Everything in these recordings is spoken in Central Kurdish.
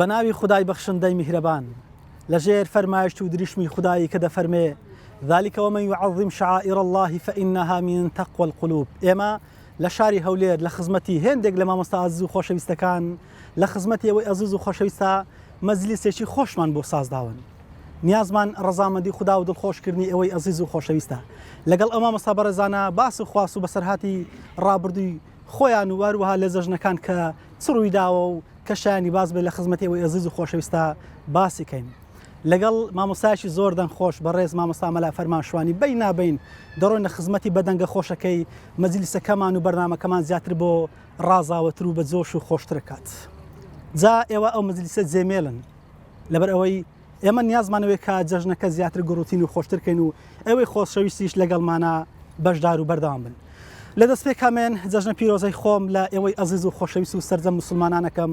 بناوی خدای بەخشندەی میهرەبان لەژێر فەرمایشت و دریشمی خدایی کە دەفەرمێ ذلك ومن يعظم شعائر الله فإنها من تقوى القلوب. ئێمە لە شاری هەولێر لە خزمەتی هێندێک لە مامۆستا عەزیز و خۆشەویستەکان لە خزمەتی ئەوەی عەزیز و خۆشەویستە مەجلیسێکی خۆشمان بۆ سازداون. نیازمان ڕەزامەندی خدا و دڵخۆشکردنی ئەوەی عەزیز و خۆشەویستە. لەگەڵ ئەو مامۆستا بەڕێزانە باس و خواست و بەسەرهاتی ڕابردووی خۆیان و واروها لە جەژنەکان کە چڕووی داوە و کەشایانی باز بێت لە خزمەتی ئەوەی عەزیز و خۆشەویستە باسی کەین. لەگەڵ مامۆستایشی زۆر دەنگخۆش بەڕێز مامۆستا مەلا فەرمان شوانی بەی نابین دەڕۆین لە خزمەتی بەدەنگە خۆشەکەی مەجلیسەکەمان و بەرنامەکەمان زیاتر بۆ ڕازاوەتر و بە جۆش و خۆشترەکات. جا ئێوە ئەو مەجلیسە جێمێڵن لەبەر ئەوەی ئێمە نیازمانەوەی کە جەژنەکە زیاتر گڕوتین و خۆشترکەین و ئەوەی خۆشەویستیش لەگەڵمانە بەشدار و بەردەوام بن. لە دەست پێکامێن جەژنە پیرۆزەی خۆم لە ئێوەی عەزیز و خۆشەویست و سەرجەم مسلمانانەکەم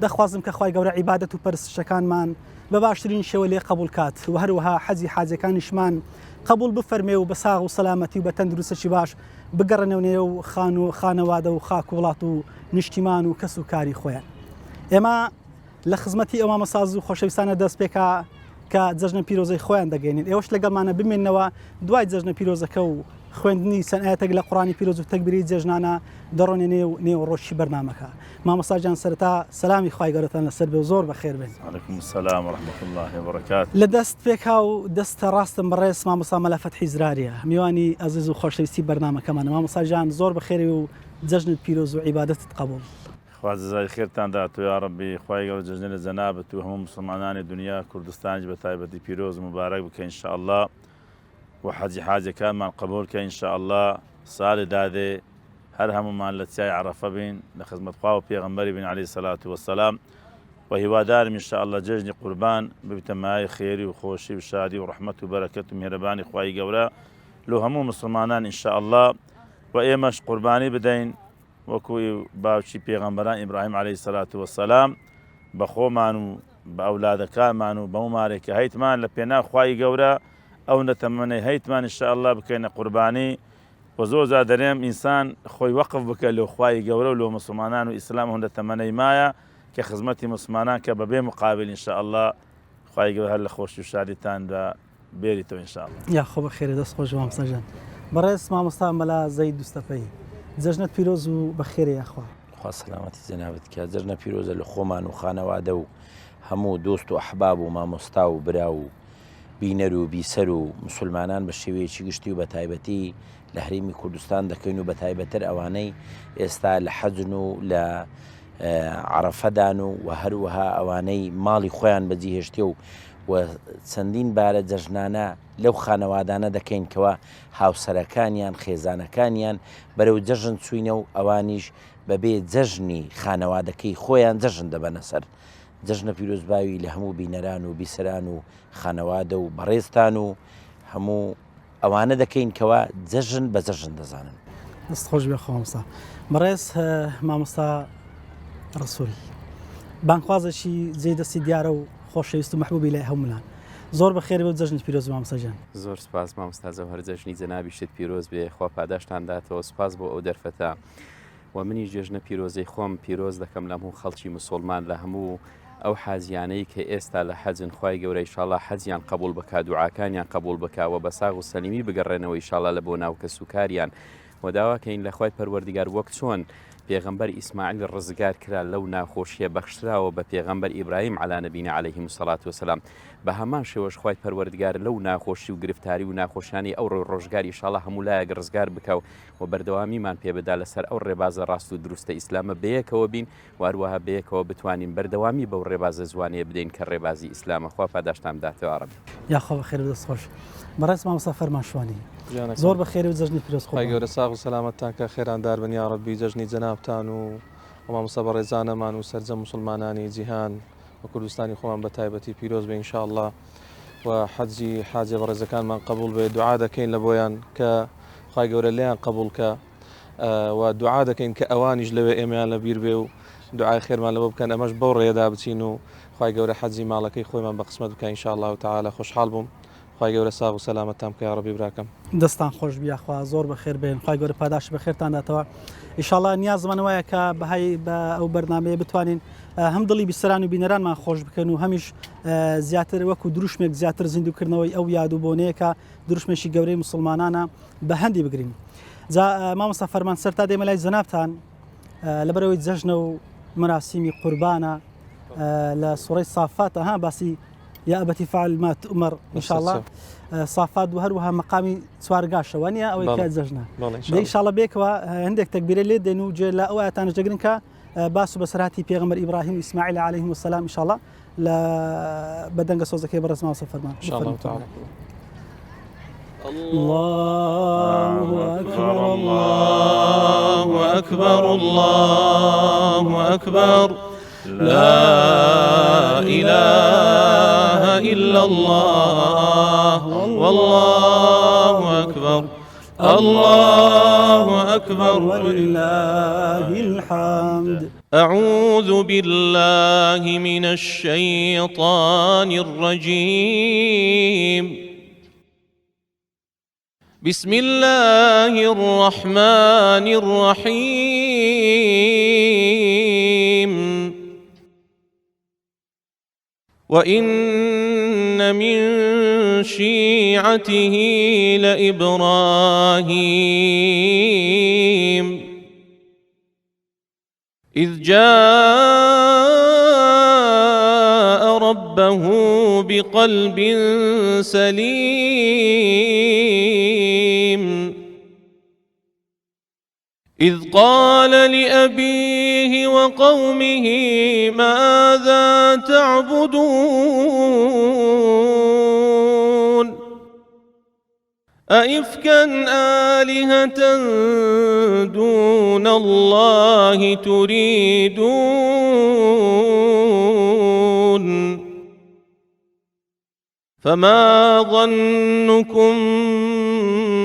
دەخوازم کە خوای گەورە عیبادەت و پەرستشەکانمان بە باشترین شێوە لێ قبول کات و هەروەها حەزی حاجەکانیشمان قبول بفەرمێ و بە ساغ و سەلامەتی و بە تەندروستێکی باش بگەڕێنەوە نێو و خانەوادە و خاک و وڵات و نیشتیمان و کەس و کاری خۆیان. ئێمە لە خزمەتی ئەو مامۆستا و خۆشەویستانە دەست پێکا کە جەژنە پیرۆزەی خۆیان دەگەێنین. ئێوەش لەگەڵمانە بمێنەوە دوای جەژنە پیرۆزەکە و خوێندنی سەنایەتێک لە قوڕانی پیرۆز و تەکبیری جێژنانە دەڕۆنێ نێو ڕۆژی بەرنامەکە. مامۆستا جان سەرەتا سەلامی خوای گەورەتان لەسەر بێ و زۆر بەخێر بێن. عەلەیکوم السەلام وەڕەحمەتوڵڵاهی وبەرەکات. لە دەست پێکا و دەستە ڕاستم بەڕێز مامۆستا مەلا فەتحی زراریە میوانی عەزیز و خۆشەویستی بەرنامەکەمانە. مامۆستا جان زۆر بەخێری و جەژنت پیرۆز و عیبادەتت قبوڵ. خوا جەزای خێرتان دات و یا ڕەبی خوای گەورە جەژنە لە جەنابەت و هەموو مسلمانانی دنیا کوردستانیش بە تایبەتی پیرۆز و مبارەک بکە ئینشاءالله و حەجی حاجەکانمان قبول کە ئینشاءالله ساڵی دادێ هەر هەمومان لە چای عەرەفە بین لە خزمەت خوا و پێغەمبەری بین عەلەیهی سەلات وەسەلام و هیوادارم ئینشاءالله جەژنی قوربان ببیتە مایەی خێری و خۆشی و شادی و ڕەحمەت و بەرەکەت و میهرەبانی خوای گەورە لە هەموو مسلمانان ئینشاءالله و ئێمەش قوربانی بدەین وەکوی باوکی پێغەمبەران ئیبراهیم عەلەیهی سەلات وەسەلام بە خۆمان و بە ئەولادەکانمان و بەو مارێکە هەیتمان لە پێناو خوای گەورە ئەو نەتەمەنەی هەیتمان ئینشاءالله بکەینە قوربانی و زۆر جار دەرێم ئینسان خۆی وەقف بکە لەو خوای گەورە و لەو مسلمانان و ئیسلام هەندە تەمەنەی مایە کە خزمەتی مسلمانان کە بەبێ مقابل ئینشاءالله خوای گەورە هەر لە خۆشی و شادیتاندا بێریتەوە ئینشاءالله. یا خۆ بەخێرە دەست خۆش مامۆستا جان. بەڕێز مامۆستا مەلا زەید دوستەپەی جەژنت پیرۆز و بەخێرە یاخوا. خوا سەلامەتی جەنابەت کە جەژنە پیرۆزە لە خۆمان و خانەوادە و هەموو دۆست و ئەحباب و مامۆستا و برا و بینەر و بیسەر و مسلمانان بە شێوەیەکی گشتی و بە تایبەتی لە هەرێمی کوردستان دەکەین و بە تایبەتر ئەوانەی ئێستا لە حەجن و لە عەرەفەدان و هەروەها ئەوانەی ماڵی خۆیان بەجێهێشتێ و چەندین بارە جەژنانە لەو خانەوادانە دەکەین کەوا هاوسەرەکانیان خێزانەکانیان بەرەو جەژن چوینە و ئەوانیش بەبێ جەژنی خانەوادەکەی خۆیان جەژن دەبەنە سەر. جەژنە پیرۆزباوی لە هەموو بینەران و بیسەران و خانەوادە و بەڕێزتان و هەموو ئەوانە دەکەین کەوا جەژن بە جەژن دەزانن. دەست خۆش بێ خۆمستا. بەڕێز مامۆستا ڕسوول بانخوازێکی جێی دەستی دیارە و خۆشەویست و محبوبی لای هەموومان. زۆر بەخێر بێ جەژنی پیرۆز مامۆستا جان. زۆر سپاس مامۆستا زەوهەر جەژنی جەنابی شت پیرۆز بێ خوا پاداشتان داتەوە سپاس بۆ ئەو دەرفەتە و منی جێژنە پیرۆزەی خۆم پیرۆز دەکەم لە هەموو خەڵکی مسلمان لە هەموو ئەو حازیانەی کە ئێستا لە حەجن خوای گەورە ئینشاءالله حەجیان قبول بکا دوعاکانیان قبول بکاوە بە ساغ و سەلیمی بگەڕێنەوە ئینشاءالله لە بۆ ناو کەسوکاریان و داواکەین لە خوای پەروەردگار وەک چۆن پێغەمبەر ئیسماعیل ڕزگار کرا لەو ناخۆشیە بەخشراوە بە پێغەمبەر ئیبراهیم عەلا نەبینا عەلەیهیم السەڵات وەسەلام بە هەمان شێوەش خوای پەروەردگار لەو ناخۆشی و گرفتاری و ناخۆشیانی ئەو ڕۆژگار ئینشاءالله هەموو لایەک ڕزگار بکەو و بەردەوامیمان پێ بدا لەسەر ئەو ڕێبازە ڕاست و دروستە ئیسلامە بەیەکەوە بین و هەروەها بەیەکەوە بتوانین بەردەوامی بەو ڕێبازە جوانەیە بدەین کە ڕێبازی ئیسلامە. خوا پاداشتان بداتەوە ڕەبی. یا خۆ بەخێر دەست خۆش. بەڕێز مامۆستا فەرمان شوانی زۆر بەخێر و جەژنی پیرۆز خۆ گەورە ساغ و سەلامەتتان کە خێراندار بن یا ڕەبی جەژنی جەنابتان و مامۆستا بەڕێزانەمان و سەرجەم مسلمانانی جیهان و کوردستانی خۆمان بە تایبەتی پیرۆز بێ ئینشاءالله و حەجی حاجە بەڕێزەکانمان قبول بێ دوعا دەکەین لە بۆیان کە خوای گەورە لێیان قبول کە و دوعا دەکەین کە ئەوانیش لەوێ ئێمەیان لەبیر بێ و دوعای خێرمان لەبۆ بکەن ئەمەش بەو ڕێدا بچین و خوای گەورە حەجی ماڵەکەی خۆیمان بە قسمەت بکە ئینشاءالله تعالی. خۆشحاڵ بووم خی گەورە ساغ و سەلامەتتان بکە یا ڕەبی براکەم. دەستان خۆش بیاخوا زۆر بەخێر بێن خی گەورە پاداش بەخێرتان داتەوە. ئیشاڵڵا نیازمان وایە کە بەهای بە ئەو بەرنمەیە بتوانین هەم دڵی بیسەران و بینەرانمان خۆش بکەن و هەمیش زیاتر وەکو دروشمێک زیاتر زیندوکردنەوەی ئەو یاد و بۆنەیەکە دروشمێکی گەورەی مسلمانانە بە هەندی بگرین. مامۆستا فەرمان سەر تا دێمە لای جەنابتان لەبەرەوەی جەژنە و مراسیمی قوربانە لە سوڕەی سافاتە ها باسی یا ئەبەتی فعل ما تؤمر ئینشاءڵڵا سافات و هەروەها مەقامی چوارگاشەوە نیە ئەوەی کە جەژنە ئینشاءڵڵا بێکەوە هەندێک تەکبیرە لێ دێن و جێ لە ئەو ئاەتانە دەگرن کە باس و بەسەرهاتی پێغەمبەر ئیبراهیم و ئیسماعیل عەلەیهیم السەلام ئینشاءڵڵا لە بەدەنگە سۆزەکەی بەڕێز مامۆستا فەرمان. الله أكبر الله أكبر الله أكبر لا إله إلا الله والله أكبر الله أكبر ولله الحمد. أعوذ بالله من الشيطان الرجيم بسم الله الرحمن الرحيم وإن من شيعته لإبراهيم إذ جاء ربه بقلب سليم إذ قال لأبيه وقومه ماذا تعبدون أئفكا آلهة دون الله تريدون فما ظنكم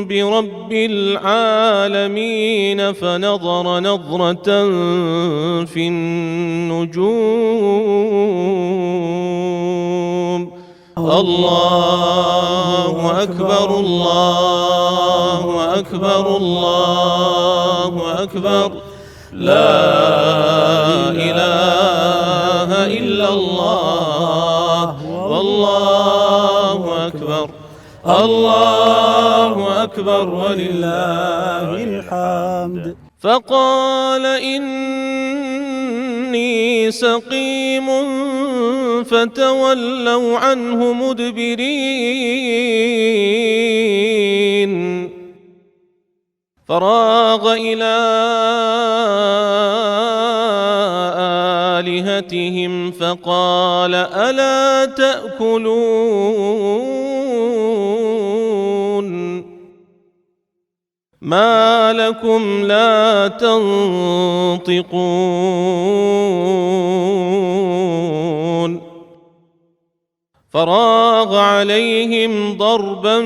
برب العالمين فنظر نظرة في النجوم الله أكبر الله أكبر الله أكبر لا إله إلا الله والله أكبر الله أكبر ولله الحمد. فقال إني سقيم فتولوا عنه مدبرين فراغ إلى آلهتهم فقال ألا تأكلون ما لكم لا تنطقون فراغ عليهم ضربا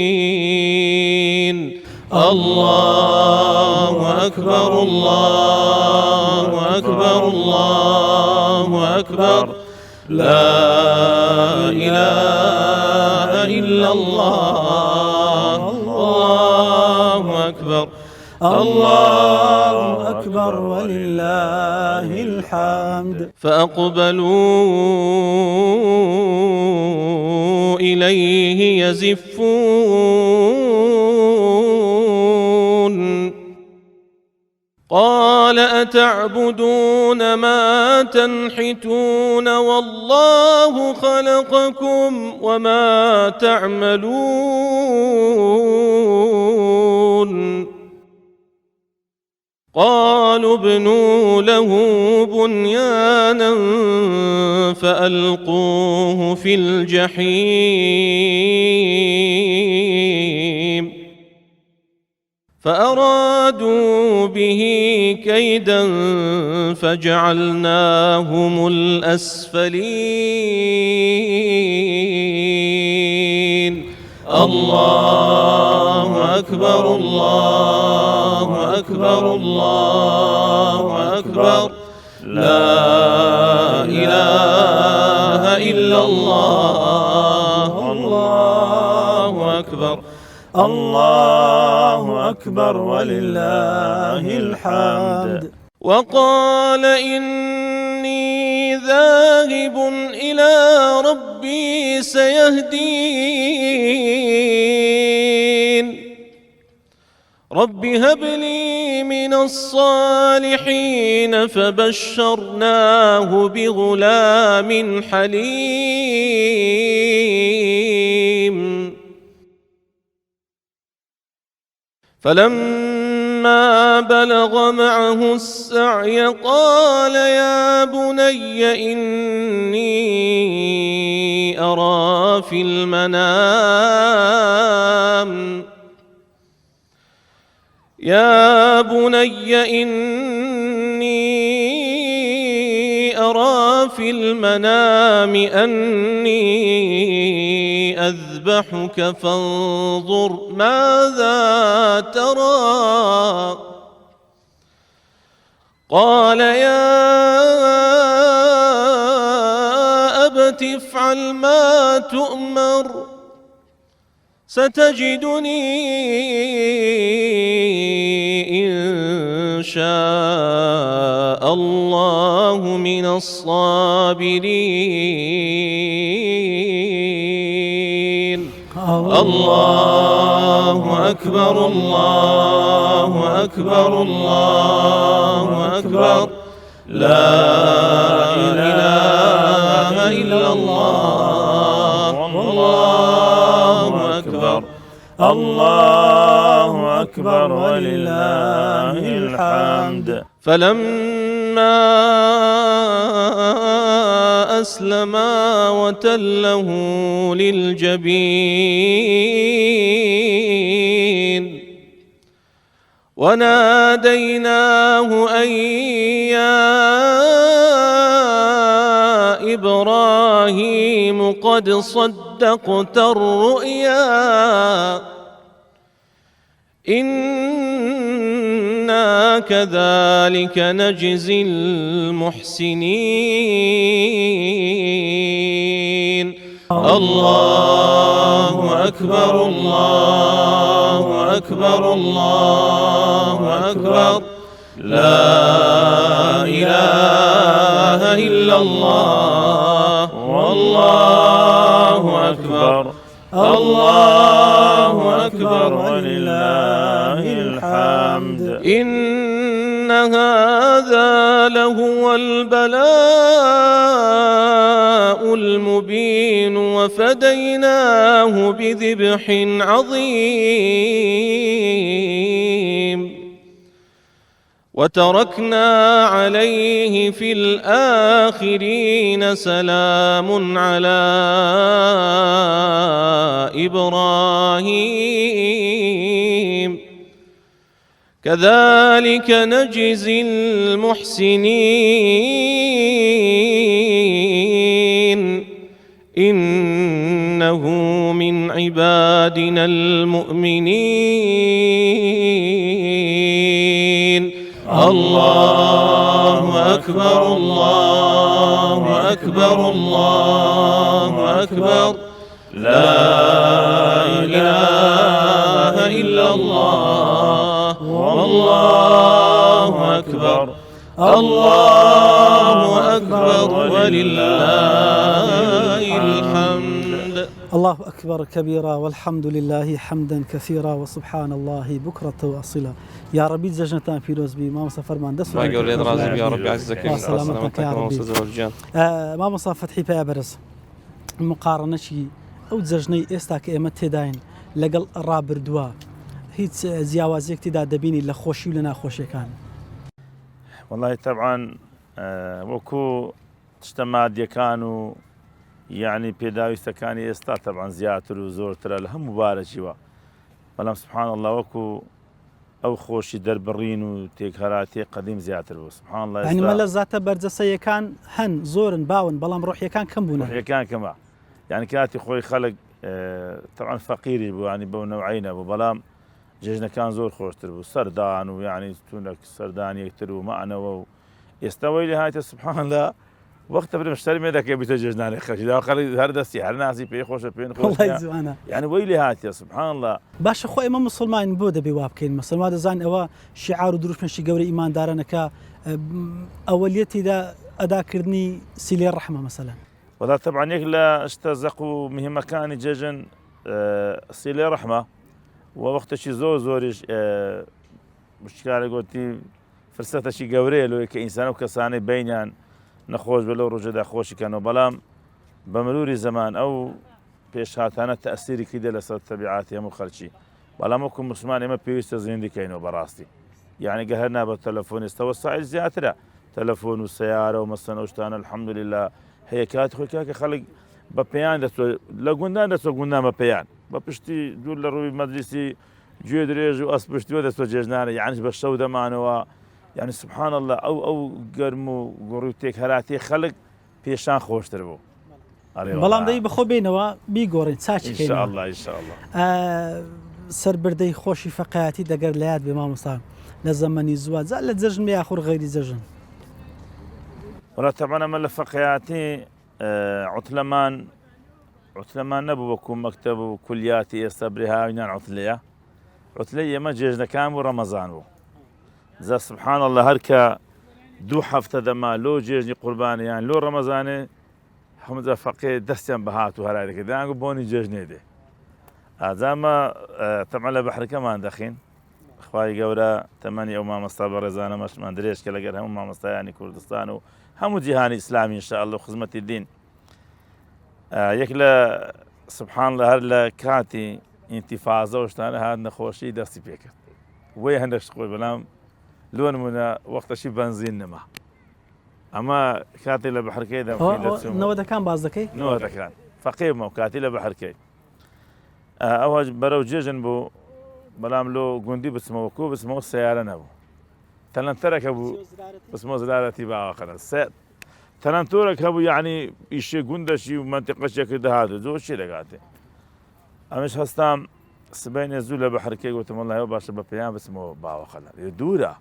باليمين الله أكبر الله أكبر الله أكبر لا إله إلا الله الله أكبر الله أكبر ولله الحمد. فأقبلوا إليه يزفون قال أتعبدون ما تنحتون والله خلقكم وما تعملون قالوا ابنوا له بنيانا فألقوه في الجحيم فأرادوا به كيدا فجعلناهم الأسفلين الله أكبر الله أكبر الله أكبر لا إله إلا الله الله أكبر الله أكبر ولله الحمد. وقال إني ذاهب إلى ربي سيهدين رب هب لي من الصالحين فبشرناه بغلام حليم فلما بلغ معه السعي قال يا بني إني أرى في المنام يا بني إني أرى في المنام أني أذبحك فانظر ماذا ترى قال يا أبت افعل ما تؤمر ستجدني إن شاء الله من الصابرين الله أكبر الله أكبر الله أكبر لا إله إلا الله والله أكبر الله أكبر ولله الحمد. فلما أسلما وتله للجبين وناديناه أن يا إبراهيم قد صدقت الرؤيا إنا كذلك نجزي المحسنين الله أكبر الله أكبر الله أكبر لا إله إلا الله والله أكبر الله أكبر ولله الحمد. إن هذا لهو البلاء المبين وفديناه بذبح عظيم وتركنا عليه في الآخرين سلام على إبراهيم كذلك نجزي المحسنين إنه من عبادنا المؤمنين الله أكبر الله أكبر الله أكبر لا إله إلا الله والله أكبر الله أكبر ولله الحمد. الله أكبر كبيرا والحمد لله حمدا كثيرا وسبحان الله بكرة وأصيلا. يا ربي زجنتان فيروز بي ما مصفر ما ندس ما يقول لي رازي يا ربي عزك سلامتك يا ربي. ما مصافت حي بابرز مقارنة شيء أو زجني استاك إيمت تداين لقل الرابر دوا هيت زياوازيك تدا دبيني لخوشي ولنا خوشي كان. والله طبعا وكو تشتماد كانوا يعني پێداویستەکانی ئێستا طبعا زیاتر و زۆرترە لە هەموو بارەکیوە بەڵام سبحان الله وەکو ئەو خۆشی دەربڕین و تێکهەراتی قەدیم زیاتر بوو سبحان الله. يعني مەلە زاتە بەرجەسەیەکان هەن زۆرن باون بەڵام ڕۆحیەکان کەم بوون. ڕۆحیەکان کەمە يعني کاتی خۆی خەڵک طبعا فەقیری بوو ینی بەو نەوعینە بوو بەڵام جێژنەکان زۆر خۆشتر بوو سەردان و یعنی تونک سەردان یەکتر و معنەوە و ئێستا وەی لێ هاتە سبحان الله وەختە برم شتەر مێ دەکەی بیتە جێژنانی خەڵکی خەڵک هەر دەستی هەر ناسی پێی خۆشە پێێن وڵی جوانە یعنی وەی لێ هاتیە سبحان الله باشە خۆ ئێمە مسلمان بۆ دەبێ وا بکەین مەسلمان دەزان ئەوە شیعار و دروشمەشی گەورەی ئیماندارانەکە ئەوەلیەتیدا ئەداکردنی سیلێ ڕەحمە مەسەلەن وڵات طبعا یەک لە شتە زەق و مهمەکانی جێژن سیلێ ڕەحمە و وەختێکی زۆریش مشکارە گوتی فرسەتەشی گەورەیە لەوەی کە ئینسان و کەسانی بینیان نەخۆش بە لەو ڕۆژەدا خۆشیکەنەوە بەڵام بە مروری زەمان ئەو پێشهاتانە تەئسیری کردە لەسەر تەبیعاتی هەموو خەڵکی بەڵام وەکو مسلمان ئێمە پێویستە زیندیکەینەوە بەڕاستی یعنی گە هەر نابە تەلەفۆنیستەوە ساعت زیاترە تەلەفۆن و سیارە و مەسەن ئەو شتانە الحەمدولله هەیە کات خۆی کاکە خەڵک بە پێیان دەچۆ لە گوندان دەچۆ گوندان بە پێیان بە پشتی دوور لە ڕووی مەجلیسی گوێ درێژ و ئەس پشتیوە دەچۆ جێژنانە یعنیش بە شەو دەمانەوە یعنی سبحان الله ئەو گەرم و گۆڕوتێک هەراتی خەڵک پێشان خۆشتر بوو بەڵام دەی بەخۆ بینەوە بیگۆڕین چاچکەین الله ئینشاءالله سەربردەی خۆشی فەقەیەتی دەگەر لە یاد بێ مامۆستا لە زەمەنی زوات لە جەژن یاخور غەیری جەژن وڵا طبعا ئەمە لە فەقەیاتی عوتلەمان نەبوو وەکو مەکتەب و کولیاتی ئێستا برێهاوینان عوتلەیە عوتلەی ئێمە جێژنەکان بوو ڕەمەزان بوو زە سبحان الله هەر کە دوو هەفتە دەما لۆ جێژنی قوربانیان لۆ ڕەمەزانێ هەموو فەقێ دەستیان بەهات و هەرای دەکرد دەیانگو بۆنی جێژنێ دێ ئازامە تەمە لە بەحرەکەمان دەخین خوای گەورە تەمەنی ئەو مامۆستا بە ڕێزانەمەشمان درێژ کە لەگەر هەموو مامۆستایانی کوردستان و هەموو جیهانی ئیسلامی ئینشاءالله و خزمەتی دین یەک لە سبحان الله هەر لە کاتی ئینتیفازە و شتانە هات نەخۆشی دەستی پێکرد وەی هەندێک خۆی بەڵام لۆ نمونە وەختەشی بەنزین نەما ئەمە کاتی لە بەحرکەی نەوەدەکان باز دەکەی نەوەدەکان فەقێمە و کاتی لە بەحرکەی ئەوە بەرەو جێژن بوو بەڵام لۆ گوندی بچمەوە کۆ بچمەوە سیارە نەبوو تەلەنتەرەکە بوو بچمەوە زرارەتی باوەخەنە تەلەنتۆرێک هەبوو یعنی ئیشێ گوندەشی و منتیقەشێکی دەهاتە زۆر شی دەگاتێ ئەمەش هەستام سبەینێ زوو لە بەحرکەی گوتم وەڵڵای باشە بە پێیان بچمەوە باوەخەنە دوورە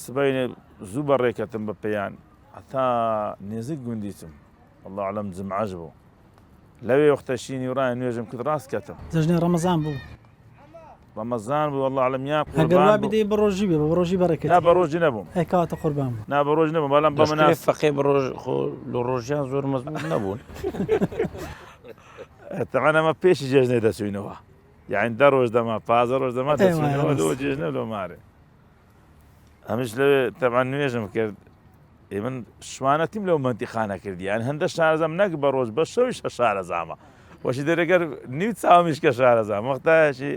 سبەینێ زوو بەڕێکەتم بە پێیان هەتا نێزیک گوندیچم والله ئەعلەم جمعەش بوو لەوێ وەختەشی نیوڕای نوێژم کرد ڕاست کەتم جەژنی ڕەمەزان بوو ڕەمەزان بوو والله ئەعلەم یا ئەگەر وا بدەی بە ڕۆژی بێ بە ڕۆژی بەڕێکەت نا بە ڕۆژی نەبووم ئەکاتە قوربان بوو نا بە ڕۆژ نەبووم بەڵام بە مناسبەت فەقێ بە ڕۆژ لە ڕۆژیان زۆر مەزبوط نەبوون طبعا ئەمە پێشی جێژنێ دەچوینەوە یعنی 10 ڕۆژ دەما 15 ڕۆژ دەما دەچوینەوە لەوە جێژنە لۆ مارێ ئەمش لەوێ طبعا نوێژم کرد من شوانەتیم لەو منتیخانە کردی یان هەندە شارەزام نەک بە ڕۆژ بە شەویش شارەزامە وەشی دەرەگەر نیو چاومیش کە شارەزام وەختایشی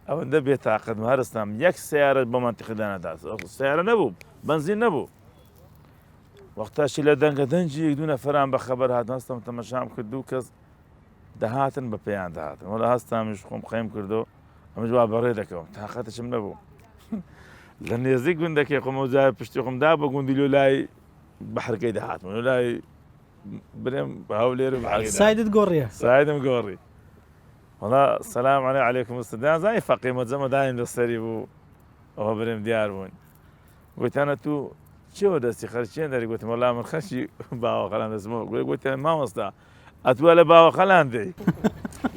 ئەوەندە بێتاقەت هەرستام یەک سیارە بە منتیقدانەدا سیارە نەبوو بنزین نەبوو وەختاشی لە دەنگە دەنجی یەک دوو نەفەران بە خەبەر هاتن هەستم تەمەشام کرد دوو کەس دەهاتن بە پێیان داهاتن وەڵا هەستامیش خۆم قەیم کردو ئەمەش وا بەڕێ دەکەوم تاقەتشم نەبوو لە نێزیک گوندەکەی خۆمە جای پشتی خۆمدا بە گوندی لۆ لای بەحرکەی دەهاتم لۆ لای برێم هەولێر سایدت گۆڕیە سایدم گۆڕی وڵا سەلام عەلەیکم ئوستاد زای فەقێ مەجەمە دایم لەسەری بوو ئەوە برێم دیار بوون گوتیانە تو چێوە دەستی خەرچیان دەری گوتم وەڵا من خەرچی باوەخەلان دەستمەوە گوتیان مامۆستا ئەتووە لە باوەخەلان دەی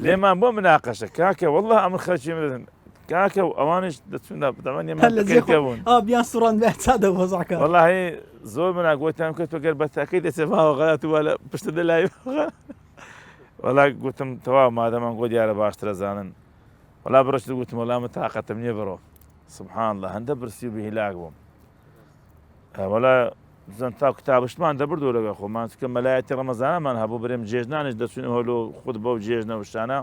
لێمان بۆ مناقەشە کاکە وەڵڵا ئەمن خەرچی بدەن کاکە و ئەوانش دەچون بوون بیان سوڕان چادە وەزعکە وەڵڵاهی زۆر مناگوتیان کرد تۆ گەر بە تاکەی دەچێ باوەخەلات وە لە پشتە دەلای وەڵا گوتم تەواو مادەمان گۆ دیارە باشترە زانن وەڵا بڕشت گوتم وەڵا من تاقەتم نییە بڕۆ سبحان الله هەندە برسی و بهیلاک بووم وەڵا زەن تا کتابشتمان دەبردو لەگە خۆمان کە مەلایەتی ڕەمەزانەمان هەبوو برێم جێژنانش دەچوین هەلو خود بەو جێژنە وشتانە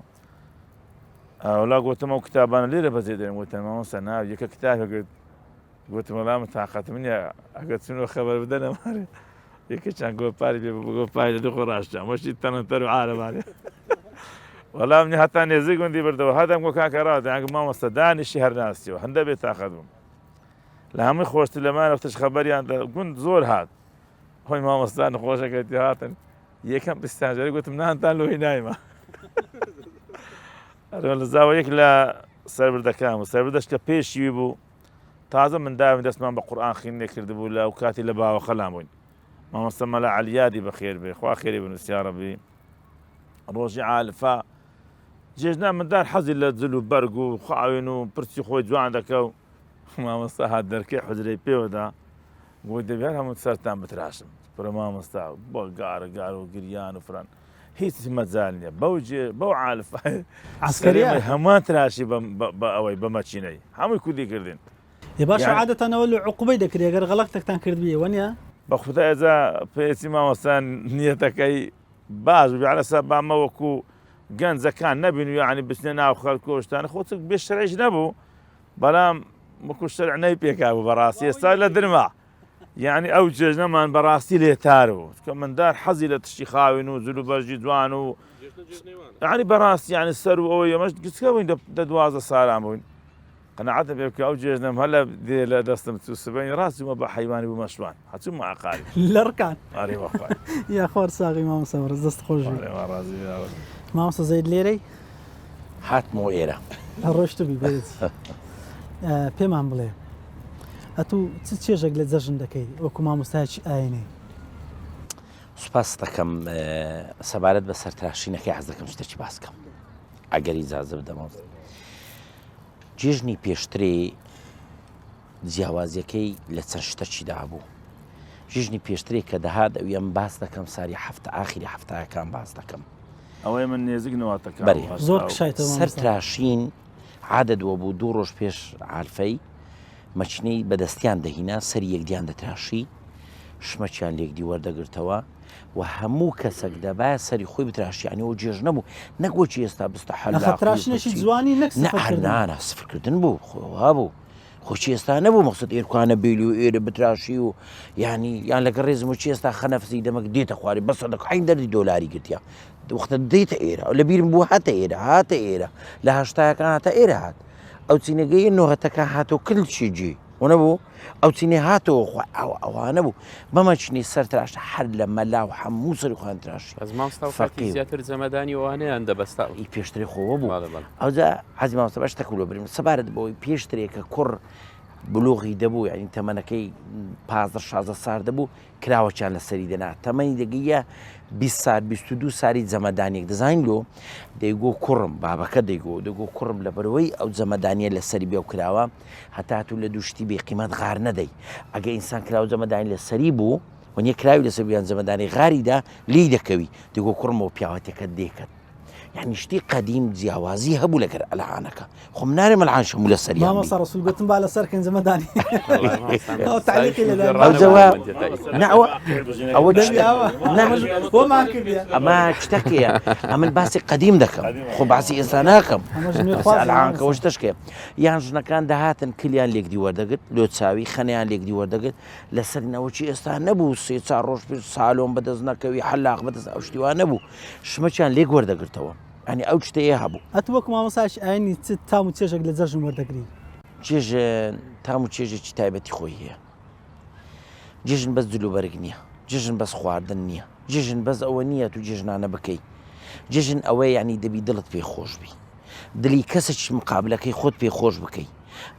وەڵا گوتم ئەو کتابانە لێرە بەجێ دێن گوتم مامۆستا ناو یەکە کتابێک گوتم وەڵا من تاقەتم نییە ئەگەر چونەوە خەبەر بدەنە مارێ یەکە چەند گۆپاری پێ گۆپاری لە دوو ڕاشتە مەشی تەنەتەر و عارەمانێ وەڵام منی هەتا نێزیک گوندی بردەوە هەدەم گۆ کاکە ڕاوە ئەگە مامۆستا دانیشی هەرناسیەوە هەندە بێ تاقەت بووم لە هەمووی خۆشتی لەمانە وەختش خەبەریان گوند زۆر هات خۆی مامۆستا نەخۆشەکەتی هاتن یەکەم پستانجەری گوتم نانتان لۆی نایمە لە زاوە یەک لە سەربردەکان و سەربردەش کە پێشیوی بوو تازە من داوی دەستمان بە قورئان خوێندنێ کردبوو لە ئەو کاتی لە باوەخەلان بووین مامۆستا مەلا عەلیادی بەخێر بێ، خوا خێری بنووسی یا ڕەبی. ڕۆژی عالفا جێژنا مندار حەزی لە جل و بەرگ و خاوێن و پرسی خۆی جوان دەکە و مامۆستا هات دەرکەی حوجرەی پێوەدا بۆی دەبێت هەموو سەرتان بتراشم پرە مامۆستا بۆ گار و گریان و فران هیچ مەجال نییە بەو عالفا عسکەریە هەمان تراشی بە ئەوەی بە مەچینەی هەمووی کودی کردین. باشە عادەتەنەوە لە عقوبەی دەکرێت گەر غەڵەقتێکتان کردبیە وەنیە بە خوددا ئێزا پێچی مامۆستان نیەتەکەی باش و بیعلەسە بامە وەکو گەنجەکان نەبین و یعنی بچنە ناو خەڵکۆشتان خۆچک بێ شەرعیش نەبوو بەڵام وەکو شەرع نەی پێکا بوو بەڕاستی ئێستا لە درما یعنی ئەو جێژنەمان بەڕاستی لێتار بوو کە مندار حەزی لە تشتی خاوێن و جلو بەرژی جوان و یعنی بەڕاستی یعنی سەر و ئەوەی ئەمەش گچکە بووین دە 12 ساڵان بووین قەنەعەتە پێ بکە ئەو جێژنەم هەلە دێ لە دەستم تو سبەی ڕاستیمە بە حەیوانی بوو مەشوان هەچوومە عەقاری لەڕکان ئاری وەخوای یا خۆر ساغی مامۆستا بەڕێز دەست خۆشی ڕازی مامۆستا زەید لێرەی هاتمەوە ئێرە ڕۆشتبی بێت پێمان بڵێ ئەتوو چ چێژێک لە جەژن دەکەی وەکو مامۆستایەکی ئاینێ سوپاس دەکەم سەبارەت بە سەرتراشینەکەی حەز دەکەم شتێکی باس بکەم ئەگەری ئیجازە بدەمەوە. جێژنی پێشترێ جیاوازیەکەی لە چەند شتەچیدا بوو. ژژنی پێشترێک کە دەهات ئەویم باس دەکەم ساری هەفتە ئاخری هەفتایەکان باس دەکەم. ئەوەی من نێزیکنەوەتەکە زۆر کشایتەوە سەرتراشین عادەدوە بوو 2 ڕۆژ پێش عالفەی مەچنەی بەدەستیان دەهینا سەری یەکدیان دەتراشی شمەچیان لێکدی وەردەگرتەوە و هەموو کەسێک دەبایە سەری خۆی بتراشیانی ئەو جێژ نەبوو نەگوۆکی ئێستا بستە حەلاتراشنێکی جوانی نەکردانە سفرکردن بوو خۆوا بوو خۆچی ئێستا نەبوو مەقسەد ئێرکوانە بیلی و ئێرە بتراشی و ینی یان لەگە ڕێزم و چی ئێستا خەنەفسی دەمەک دێتە خواری بەسە دەکەین دەردی دۆلاری گرتیا وەختە دێتە ئێرە لە بیرم بوو هاتە ئێرە لە هەشتایەکان هاتە ئێرە هات ئەو چینەگەی نۆهەتەکە هاتۆ کلچیجی ونەبوو ئەو چینێ هاتەوە ئەوانە بوو بەمەچنی سەرتراشە هەر لە مەلا و هەموو سەری خوان تراشی فەقی زیاتر جەمەدانی ئەوانەیان دەبەستا ئی پێشتری خۆوە بوو ئەوجا حەزی مامۆستا باش تەکوڵ بریم سەبارەت بەوەی پێشترێکە کوڕ بلوغی دەبوو یعنی تەمەنەکەی 15-16 سال دەبوو کراوەچیان لەسەری دەنا تەمەنی دەگەیە 20 سال 22 سالی جەمەدانێک دەزانین لۆ دەیگۆ کوڕم بابەکە دەیگۆ کوڕم لە بەرەوەی ئەو جەمەدانیە لەسەری بێ و کراوە هەتاتوو لە دووشتی بێقیمەت غار نەدەی ئەگە ئینسان کراو جەمەدانی لەسەری بوو وەنیە کراوی لەسەر بیان جەمەدانی غاریدا لی دەکەوی دەیگۆ کوڕمەوە پیاوەتێکە دێکت يعني شتي قديم جیاوازی هەبوو لەگەر ئەلعانەکە خۆم نارێ مەلعان شەموو لە سەریان مامۆستا ڕەسوول گوتم با لەسەر کەن جەمەدانی ئەمە شتەکەیە ئەمن باسی قدیم دەکەم خۆ باسی ئێستا ناکەم ئەلعانکەەوە شتەشکێ یان ژنەکان دەهاتن کلیان لێکدی وەردەگرت لۆ چاوی خەنیان لێکدی وەردەگرت لەسەرنەوەی ئێستا نەبوو 3-4 ڕۆژ پێش ساڵۆم بەدەست نەکەوی حەلاق بەدەست ئەو شتیوان نەبوو شمەچیان لێک وەردەگرتەوە ئەنی ئەو شتەیە هەبوو ئەت وەکو مامۆستاش ئاینی چ تام و چێژێک لە جەژن وەردەگری جێژن تام و چێژێکی تایبەتی خۆی هەیە جێژن بەس جلوبەرگ نییە جێژن بەس خواردن نییە جێژن بەس ئەوە نییە تو جێژنانە بکەی جێژن ئەوەی ینی دەبی دڵت پێ خۆش بی دلی کەسێکی مقابلەکەی خۆت پێ خۆش بکەی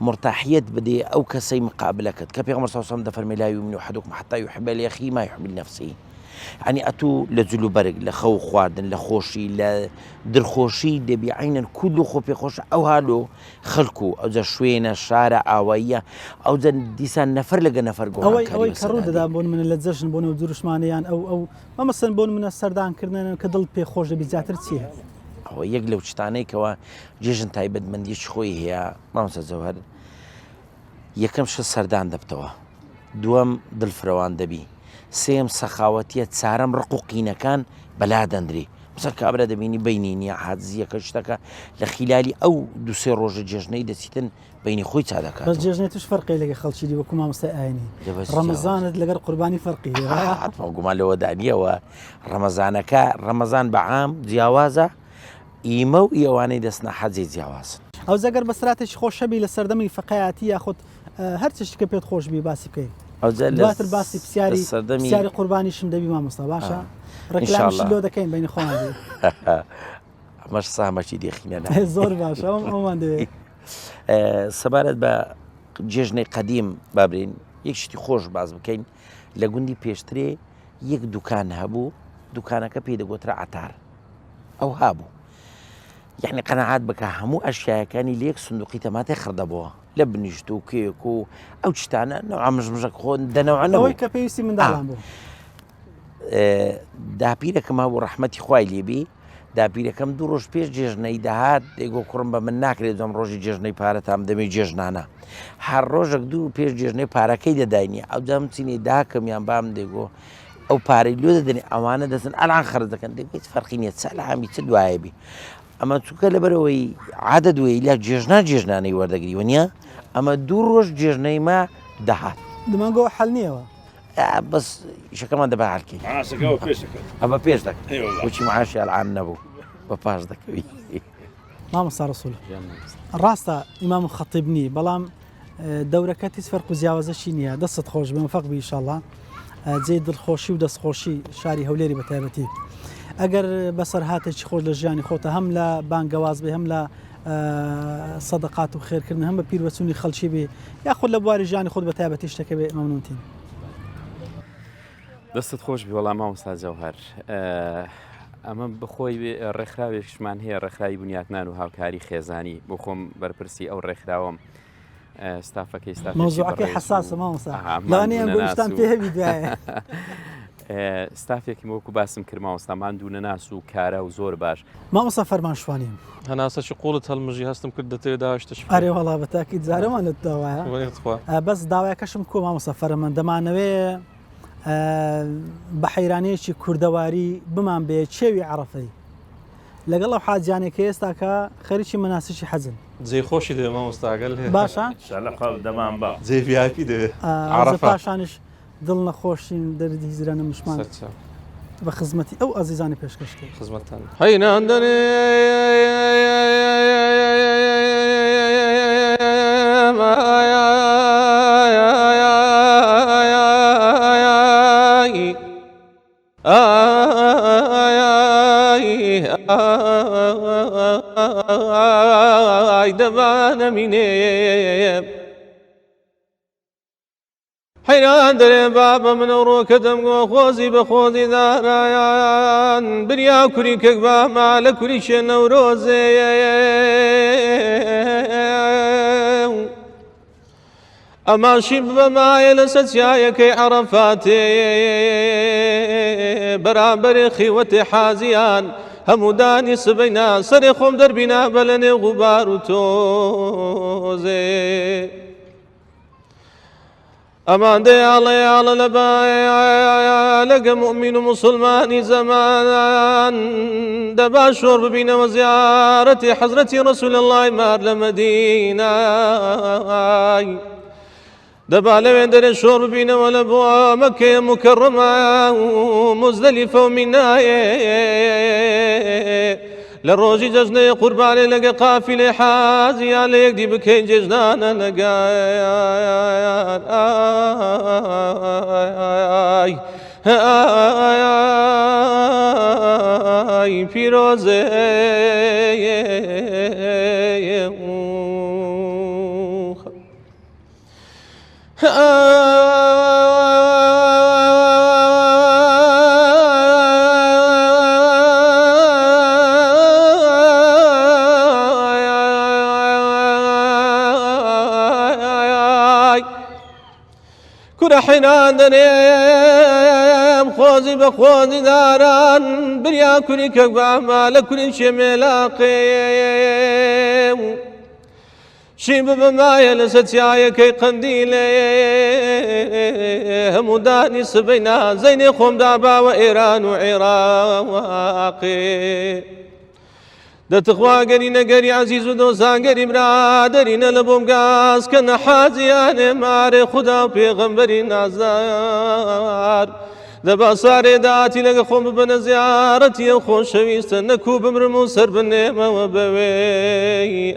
مرتاحیت بدێ ئەو کەسەی مقابلەکەت کە پێغەمبەر صلی الله علیه و سلم دەفەرمێ لا یؤمن أحدکم حتى يحب لأخیه ما يحب لنفسه ینی ئەتوو لە جلوبەرگ لە خەو خواردن لە خۆشی لە درخۆشی دەبی عینەن کول و خۆ پێخۆش ئەو هالۆ خەڵکو ئەوجە شوێنە شارە ئاواییە ئەوجە دیسان نەفەر لەگە نەفەر ئەوەی کە ڕوو دەدا بۆن منە لە جەژن بۆنەوە دروشمانەیان ئەو مەمەسەن بۆن منە سەردانکردن کە دڵ پێخۆش دەبی زیاتر چییە ئەوە یەک لەو شتانەی کەەوە جێژن تایبەتمەندیەکی خۆی هەیە مامۆستا جەوهەر یەکەم شت سەردان دەبتەوە دووەم دڵفرەوان دەبی سێم سەخاوەتیە چارەم ڕق و قینەکان بەلا دەندری مسەر کابرا دەبینی بینی نییە حاجزیەکە شتەکە لە خیلالی ئەو 2-3 ڕۆژە جێژنەی دەچیتن بینی خۆی چادەکات بەس جێژنێ توش فەرقی لەگە خەڵکی وەکو مامۆستا ئاینی ڕەمەزانت لەگەر قوربانی فەرقی گومان لەوە دانیەوە ڕەمەزانەکە ڕەمەزان بەعام جیاوازە ئیمە و ئێوانەی دەستنە حەجی جیاوازن ئەو زەگەر بە سراتێکی خۆشەبی لە سەردەمی فەقایەتی یاخود هەر چشتکە پێت خۆش بی باسی بکەیت دواتر باسی پرسیاری قوربانیشم دەبی مامۆستا باشە ڕێکلامیشی لۆ دەکەین بینی خۆمان ئەمەش سامەکی دێخینە زۆر باشە ئەومان دەوێت سەبارەت بە جێژنەی قەدیم بابرین یەک شتی خۆش باز بکەین لە گوندی پێشترێ یەک دوکان هەبوو دوکانەکە پێی دەگوترا عتار ئەو هابوو یعنی قەنەعات بکە هەموو ئەشیایەکانی لە یەک سندوقی تەماتێ خردەبەوە لە بنیشت و کێک و ئەو شتانە نەوعا مژمژەک خۆن دەنەوەنەوەی ئەوەی کە پێویستی منداڵان بوو داپیرەکەم هەبوو ڕەحمەتی خوای لێبی داپیرەکەم دوو ڕۆژ پێش جێژنەی داهات دەیگۆ کوڕم بە من ناکرێت دەم ڕۆژی جێژنەی پارەتام دەمێ جێژنانە هەر ڕۆژێک دوو پێش جێژنەی پارەکەی دەداینی ئەو دەم چینی داکەمیان بام دەیگۆ ئەو پارەی لۆ دەدەنی ئەوانە دەستن ئەلان خەرج دەکەن دەگوێت فەرقی نیە سەلامی چ دوایەبی ئەمە چووکە لەبەرەوەی عادە دوێی لە جێژنانەی وەردەگری وە ئەمە دوو ڕۆژ جێژنەی ما دەهات دەمانگۆ حەل نییەوە بەس شەکەمان دەبا هەرکی ئەمە پێش دەکەن وچی معاشی ئەلعان نەبوو بە پاش دەکەوی مامۆستا ڕەسوول ڕاستە ئیمام خەتیب نی بەڵام دەورەکە هیچ فەرق و زیاوازەشی نییە دەستت خۆش بێ موفەق بی ئینشاءڵڵا جێی دڵخۆشی و دەستخۆشی شاری هەولێری بە تایبەتی ئەگەر بەسەر هاتێکی خۆش لە ژیانی خۆتە هەم لە بانگەواز بێ هەم لە سەدەقات و خێرکردن هەم بە پیروەچوونی خەڵکی بێ یاخود لە بواری ژیانی خۆت بە تایبەتی شتەکە بێ مەمنونتین دەستت خۆش بی وەڵام مامۆستا جەوهەر ئەمە بخۆی ڕێکخراوێکشمان هەیە ڕێکخراوی بنیاتنان و هاوکاری خێزانی بۆ خۆم بەرپرسی ئەو ڕێکخراوەم ستافەکەی مۆزوعەکەی حساسە مامۆستا لەوانەیە گۆشتان پێ هەبی دوایە ستافێکی وەکو باسم کرد مامۆستامان دوونە ناس و کارە و زۆر باش مامۆستا فەرمانشوانیم هەناسەی قوڵت هەڵمژی هەستم کرد دەتەوێت داهشتش ئەرێ وەڵا بە تاکید جارەمان لە داوایە بەس داوایەکەشم کۆ مامۆستا فەرمان دەمانەوێ بە حەیرانەیەکی کوردەواری بمان بێ چێوی عەرەفەی لەگەڵ ئەو حاجیانێکە ئێستاکە خەریکی مەناسکی حەزن جێی خۆشی دەوێ مامۆستاگەل باشە دەمان بە جێ ڤی‌آی‌پی دەوێ پاشانش دڵ نەخۆشین دەردی هیزرانە مشمان بە خزمەتی ئەو ئازیزانی پێشکەشتێ خزمەتتان هەیناندنێ دەبانەمینێ حەیران دەرێ بابە منە ڕۆکە دەمگۆ خۆزی بە خۆزی دارایان بریا کوری کەک باما لە کوری شێ نەورۆزێ ئەماشی بەمایە لە سەچایەکەی عەرەفاتێ بەرامبەرێ خیوەتێ حازیان هەموو دانی سبەینا سەرێ خۆم دەربینا بە لە نێو غوبار و تۆزێ ئەمان دەیاڵەیاڵە لە لەگە مومین و موسڵمانی زەمان دەبا شۆڕ ببینەوە زیارەتی حەزرەتی ڕەسوول اللهی مار لە مەدینای دەبا لەوێن دەرێ شۆڕ ببینەوە لە بۆ مەکەیە موکەڕەمە و مزدەلیفە و مینایێ لە ڕۆژی جەژنەیە قوربانێ لەگە قافیلێ حاجیان لە یەکدی بکەین جێژنانە لەگایان ئای پیرۆزێ کورە حەیران دەرێم خۆزی بە خۆزی داران بریا کوری کەک باما لە کوری شێ مێلاقێ شی ببمایە لە سەچایەکەی قەندیلێ هەموو دانی سبەینا زەینێ خۆم داباوە ئێران و عێراقێ دەتخوا گەری نەگەری عەزیز و دۆزانگەری برادەرینە لە بۆم گاز کە نەحاجیانێ مارێ خودا و پێغەمبەری نازدار دەبا سارێ داتی لەگە خۆم ببەنە زیارەتی ئەو خۆشەویستە نەکو بمرم و سەر بنێمەوە بەوێی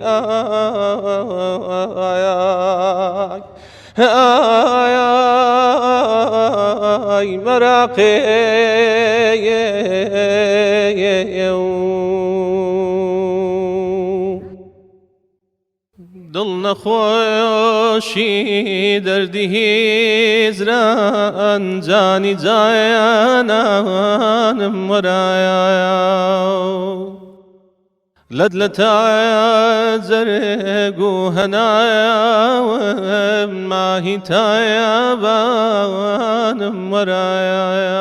ئای مەراقێ دڵ نەخۆشی دەردی هیزران جانی جایانانم وەرایە لەت لە تاجەرێک و هەنایەوە ماهی تایەبانم وەرایە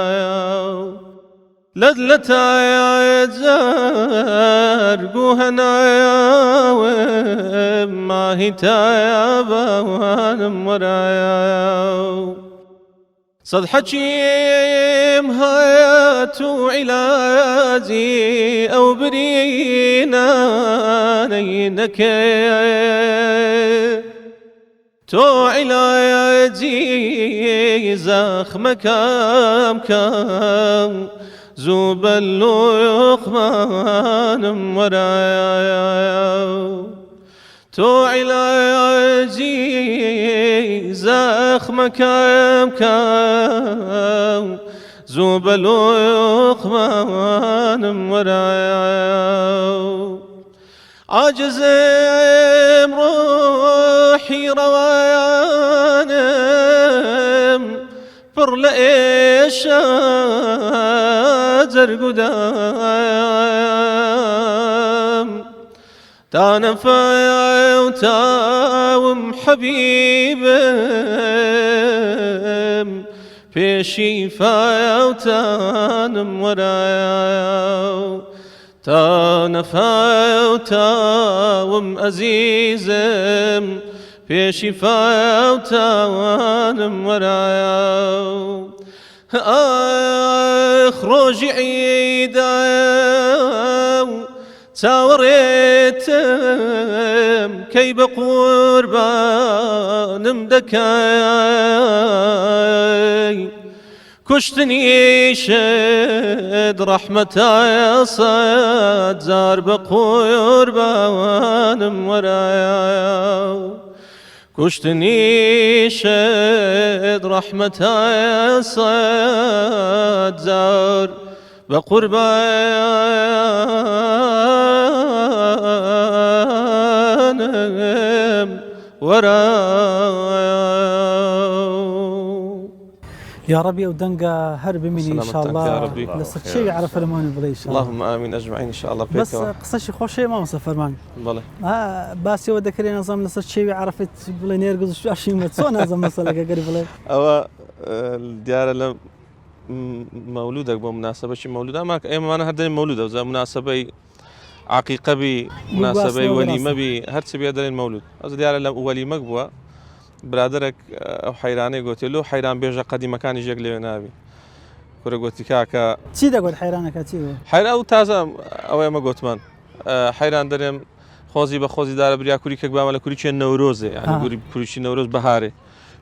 لەت لە تاجەرگ و هەنایەوە ماهی تایەبانم وەرایە صد حكيم هات علاجي أو برينا نينك تو علاجي زخم كام كام زوب اللقمان ورايا تو علاجي زخم كام كام زوب اللقمان ورايا عاجزم روحي روايانم بر لإيش قدام تانا فايا وتاوم حبيبم بيشي فايا وتانم ورايا تانا فايا وتاوم عزيزم بيشي فايا وتانم ورايا اخرج عيدا تاوريتم كي بقربانم دكاي كشتني شد رحمتاي صد زار بقربانم ورايا كشتني شد رحمتاي صد زار بقربانم ورايا يا ربي ودنقا هرب مني ان شاء سلامتك الله يا ربي. لسه شيء على فرمان بلي ان شاء الله اللهم امين اجمعين ان شاء الله بس بيك قصشي خوش شيء ما مصر فرمان بله باسي وذكرين نظام لسه شيء عرفت بلي نيرقز شو عشي متسون نظام مثلا قريب بلي ئەوە دیارە لە مەولودێک بۆ مناسبەی مەولود ئەمە ئێمەمانە هەردەی مەولودە وزە مناسبەی عقیقەبی مناسبەی وەلیمەبی هەرچی بێ دەڵێن مەولود ئەس دیارە لە وەلیمەک بووە برادرێک ئەو حەیرانەی گوتێلو حەیران بێژە قەدیمەکانی ژێک لێوێ ناوی کورە گوتی کاکە چی دەگوت حەیرانەکە چی بوو حەیرا و تازە ئەوە ئەمە گوتمان حەیران دەرێم خۆزی بە خۆزی دارە بریا کوری کەک بامە لە کوری چێن نەورۆزێ ینی گوری کوریشی نەورۆز بەهارێ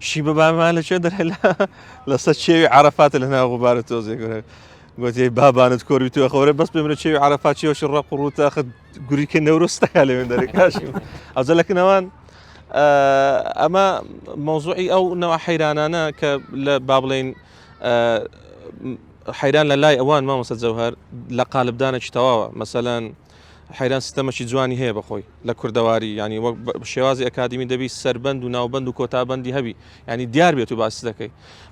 شی بەبامان لەکوێ دەرێ لەسەر چێوی عەرەفاتە لە ناو غوبارە تۆزێ گوێ گوتی بابانت کۆروی توێ خەورە بەس بێمرە چێوی عەرەفات چێوەشی ڕەق و ڕووتاخە گوریکە نەورۆستەکە لەوێن دەرێ کاشی ئەوجە لەکنەوان ئەمە مۆزوعی ئەو نەوە حەیرانانە کە لە با بڵێن حەیران لە لای ئەوان مامۆستا جەوهەر لە قالبدانێکی تەواوە مەسەلەن حەیران سیستەمەکی جوانی هەیە بەخۆی لە کوردەواری ینی وەک شێوازی ئەکادمی دەبی سەربەند و ناوبەند و کۆتابەندی هەبی ینی دیار بێت و باسی دەکەی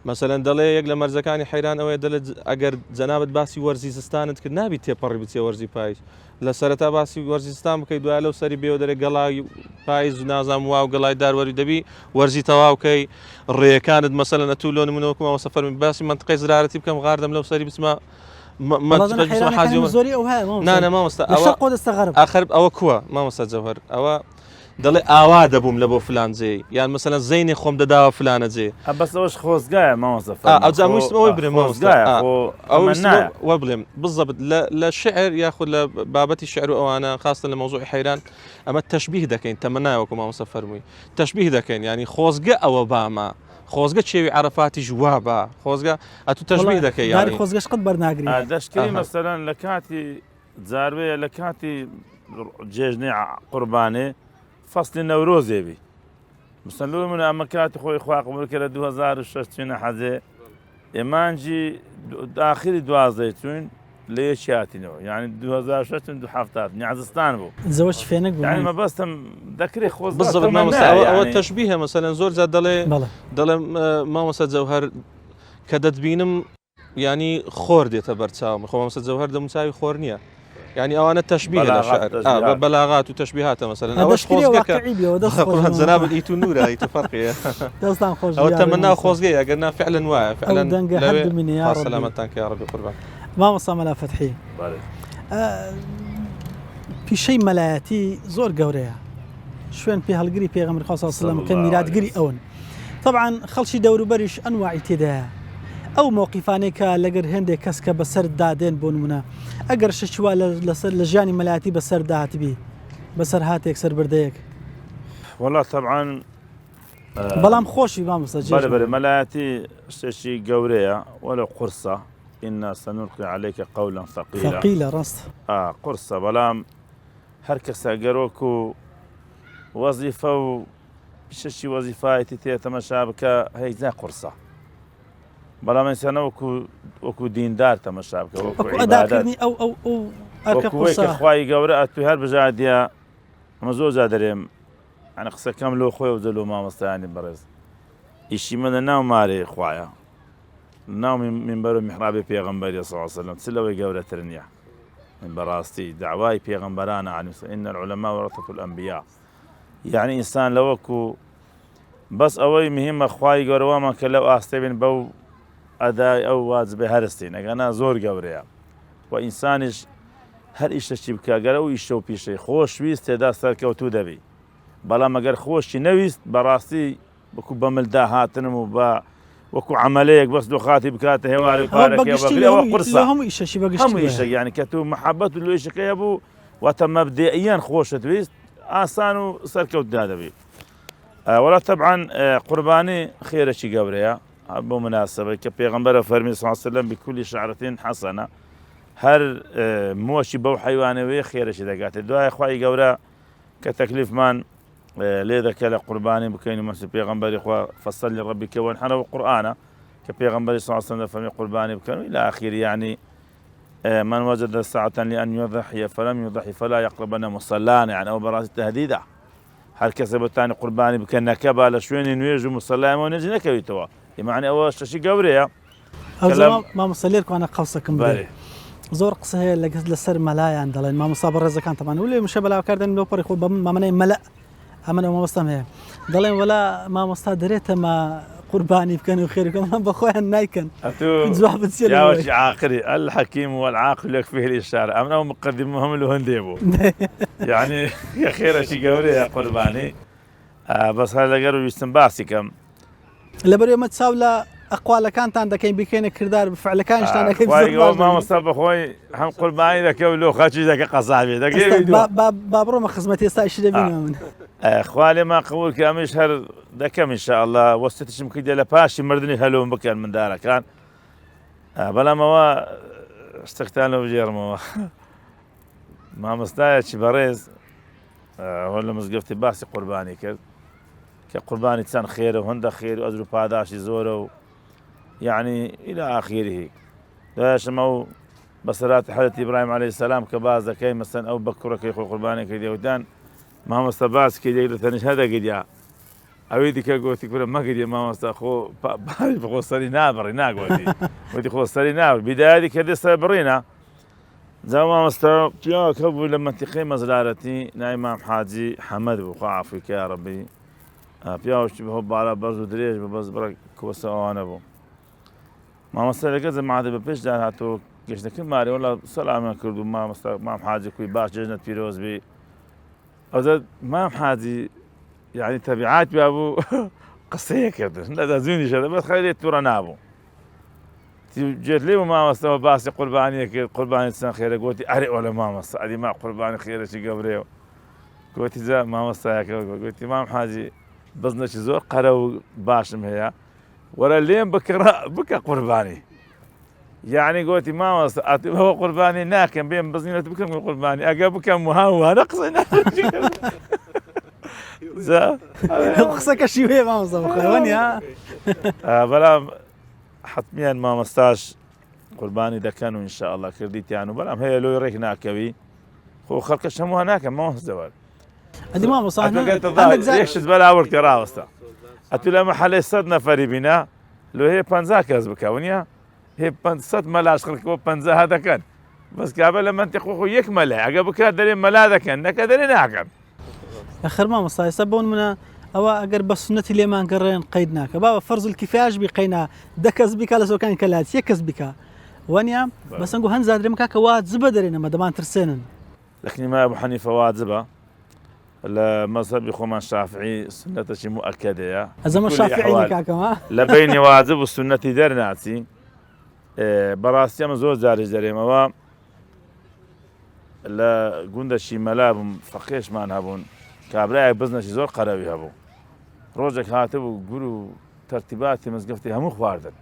مەسەلەن دەڵێ یەک لە مەرزەکانی حەیران ئەوەیە دەڵێت ئەگەر جەنابەت باسی وەرزی زستانت کرد نابی تێپەڕی بچێ وەرزی پاییز لە سەرەتا باسی وەرزی زستان بکەیت دوای لەو سەری بێوە دەرێ گەڵای پاییز و نازام واو گەڵای داروەری دەبی وەرزی تەواوکەی ڕێیەکانت مەسەلەن ئەتوو لۆ نمونەوەکومەوە سەفەرمی باسی منتقەی زراعەتی بکەم غاردەم لەو سەری بچمە زۆری ئەو هەیە نانە مامۆستا شەق دەستەغەرب آخر ئەوە کووە مامۆستا جەوهەر ئەوە دەڵێ ئاوا دەبووم لە بۆ فلان جێ یان مەسەلەن زەینێ خۆم دەداوە فلانە جێ بەس ئەوەش خۆزگایە مامۆستا ئەوەی برێ خۆزگایە وە بڵێم بزەبت لە شعر یاخود لە بابەتی شعر و ئەوانە خاستە لە مەوزوعی حەیران ئەمە تەشبیه دەکەین تەمەنایەوەکو مامۆستا فەرمووی تەشبیه دەکەین ینی خۆزگە ئەوە بامە خۆزگە چێوی عەرەفاتی ژوا بە خۆزگە ئەتوو تەشبیه دەکەی یاری خۆزگەش قەت بەرناگری دەشکری مەسەلەن لە کاتی جاروەیە لە کاتی جێژنەی قوربانێ فەسلی نەورۆزێبی مستەلۆ من ئەمە کاتی خۆی خوا قبول کرد لە 2006 چوینە حەجێ ئێمانجی داخلی دوازدەی چوین ليش ياتينو يعني 2006 دو حفتات نعزستان بو زەوەش فێنک يعني بوو ما بستم ذكري خوز بالضبط مامۆستا ئەوە تەشبیهە مەسەلەن زۆر جار دەڵێ مامۆستا جەوهەر کە دەتبینم ینی خۆر دێتە بەرچاوم خۆ مامۆستا جەوهەر دەموچاوی خۆر نییە يعني أنا التشبيه للشعر بلاغات وتشبيهات مثلا أوش خوزقة زناب الإيتو نورا إيتو فرقية أو تمناه خوزقة قلنا فعلا واعي فعلا سلامتك يا ربي قربان ما مصاملا فتحي في شيء ملاياتي زور قوريها شوين في هالقري في غمر خاصة صلى الله عليه وسلم كم ميلاد قري أون طبعا خلشي دور بريش أنواع تدا أو موقفانك لقر هندي كسكة بسر دادين بون منا أقر ششوا لجاني ملاتي بسر دات بي بسر هاتيك سر برديك والله طبعا بلام خوشي بامسا بلي ملاتي شي قورية ولا قرصة إنا سنلقي عليك قولا ثقيلا رست قرصة بلام هركسا قروكو وظيفة شي وظيفة تمشابك هي زي قرصة بەڵام ئینسانە وەکو دیندار تەمەشا بکە وەکو عیبادەت وەکوەی کە خوای گەورە ئەتوی هەر بژادیە ئەمە زۆر جا دەرێم ئەنە قسەکەم لۆ خۆی و جەلۆ مامۆستایانی بەڕێز ئیشی منە ناو مارێ خوایە ناو منبەر و میحرابی پێغەمبەری صلی الله علیه وسلم چ لەوەی گەورەتر نییە بەڕاستی داوای پێغەمبەرانە إن العلماء ورثة الأنبياء يعني ئینسان لەوەکو بەس ئەوەی مهمە خوای گەورەوەمان کە لەو ئاستە بین بەو ئەدای ئەو واجبێ هەرستی نەگەنا زۆر گەورەیە و ئینسانیش هەر ئیشتێکی بکە گەرە و ئیشتە و پیشەی خۆشویست تێدا سەرکەوتوو دەبی بەڵام ئەگەر خۆشی نەویست بەڕاستی وەکو بەملدا هاتنم و بە وەکو عەمەلەیەک بەس دۆخاتی بکاتە هێواری پارەکەی ئەوە قورسە هەموو ئیشە یعنی کە تو مەحەبەت و لۆ ئیشەکەی هەبوو واتە مەبدەئیەن خۆشت ویست ئاسان و سەرکەوتدا دەبی ولا طبعا قرباني خير شي قبريا بو مناسبة كبيغمبر فرمي صلى الله عليه وسلم بكل شعرة حسنة هر موشي بو حيواني خير شي دقات الدعاء اخوائي قبرا كتكليف مان لذا كلا قرباني بكين مسلم بيغمبر اخوة فصل لربك وانحر وقرآن كبيغمبر صلى الله عليه وسلم فرمي قرباني بكين الى اخر يعني من وجد ساعة لأن يضحي فلم يضحي فلا يقربن مصلانا يعني او براس التهديدة هر کەسە بەتانی قوربانی بکە نەکەبا لە شوێنی نوێژ و مصەلایەوە نێژ نەکەویتەوە یمعنی ئەوە شەشی گەورەیە مامۆستا لێرکوانە قەوسەکەم بێ زۆر قسە هەیە لەسەر مەلایان دەڵێن مامۆستا بەڕێزەکان تەمان و لێ مشە بەلاوکاردن لەو پەڕی خۆ مامەنەی مەلە ئەمەنە مامۆستام هەیە دەڵێن وەلا مامۆستا دەرێتەمە قوربانی بکەن و خێرەکەمان بەخۆیان نایکەن جواب بچێت عاقری الحكيم والعاقل يكفيه الإشارة أمنا مقدمهم له هنديبو يعني يا خير شي قوري يا قرباني بس هذا قالوا يستنباسي كم لبريو ما تساولا أقوال كانت عندك بكين كردار بفعل كانش عندك ما مصاب أخوي هم قرباني ذاك ولو خاتشي ذاك قصابي ذاك بابرو ما خدمتي استايش دبينا خوالي ما قبول كام شهر ذاكم إن شاء الله وستش مكيدة لباشي مردني هلو مكان من دارك كان بلا ما استختانه بجير ما مستايش بريز ولا مزقفتي باسي قرباني كذا كقرباني تسان خير وهند خير وأجر باداشي زوره يعني إلى آخره داش مو بصرات حضرة إبراهيم عليه السلام كباز كي مثلا أو بكرة كي قرباني كي ديودان ما مستباس كي دير ثانيش هذا قديا أويدي كقولتي كل ما قديا ما مستخو بخو صري نابر هناك ودي خو صري نابر بداية كده صبرينا زي ما مستوى يا كبو لما تقيم زلارتي نايم حاجي حمد وقعفك يا ربي بياوش بهو على برزو دريج ببز برك كوسا وانا بو ما مستوى كذا ما عاد ببيش دار هاتو كيش نكمل ماري ولا سلام كردو ما مستوى ما حاجي كوي باش جنة فيروز بي أزاد ما حاجي يعني تبعات بابو قصية كده لا زيني شذا بس خليت تورا نابو جيت لي ما مستوى باسي قرباني سنة خير قلتي أري ولا ما مستوى أدي ما قرباني خير شي قبريو قلتي زا ما مستوى قلتي ما حاجي بزنا شي زور قرو باشم هي ولا لين بكى قرباني يعني قلتي ما مستوى هو قرباني ناكم بين بزنينة بكم قرباني أجا بكم مهاوى نقصنا زا قصك شوية ما مستوى خيواني ها بلا حتميا ما مستاش قوربانی دەکەن و ئینشاءالله کردیتیان و بەڵام هەیە لۆی ڕێک ناکەوی خۆ خەڵکەش هەمووها ناکەم ماوەستەوە ئەدی مامۆستا یەکشت بەراورد کە ڕاوەستە ئەتو لە مەحەلەی 100 نەفەری بینە لۆ هەیە 50 کەس بکەونیە هەیە 500 مەلاش خەڵکەوە 50 دەکەن بەس کابە لە منتیق خۆ یەک مەلای ئەگە بکات دەرێ مەلا دەکەن نەکە دەرێ ناکەن ئەخر مامۆستا ئێستا بۆن منە ئەوە ئەگەر بە سنەتی لێمان گەڕێن قەید ناکە با بە فەرز الکیفایەش بی قەینا 10 کەس بیکا لە سۆکانی کەلات 1 کەس بیکا وانە بەسەنگ و هەند زادرێ کاکە واجبە دەرێنەمە دەمان ترسێنن لەکنی ما ئەبوو حەنیفە واجبە لە مەزهەبی خۆمان شافعی سنەتەشی مؤکەدەیە ئەزەمە شافعی کاکەمە لە بینی واجب و سنەتی دەرناچی بەڕاستی ئەمە زۆر جاریش دەرێمەوە لە گوندەشی مەلا بووم فەقێشمان هەبوون کابرایەک بزنەشی زۆر قەرەوی هەبوو ڕۆژێک هاتبوو گور و تەرتیباتی مزگەفتی هەموو خواردن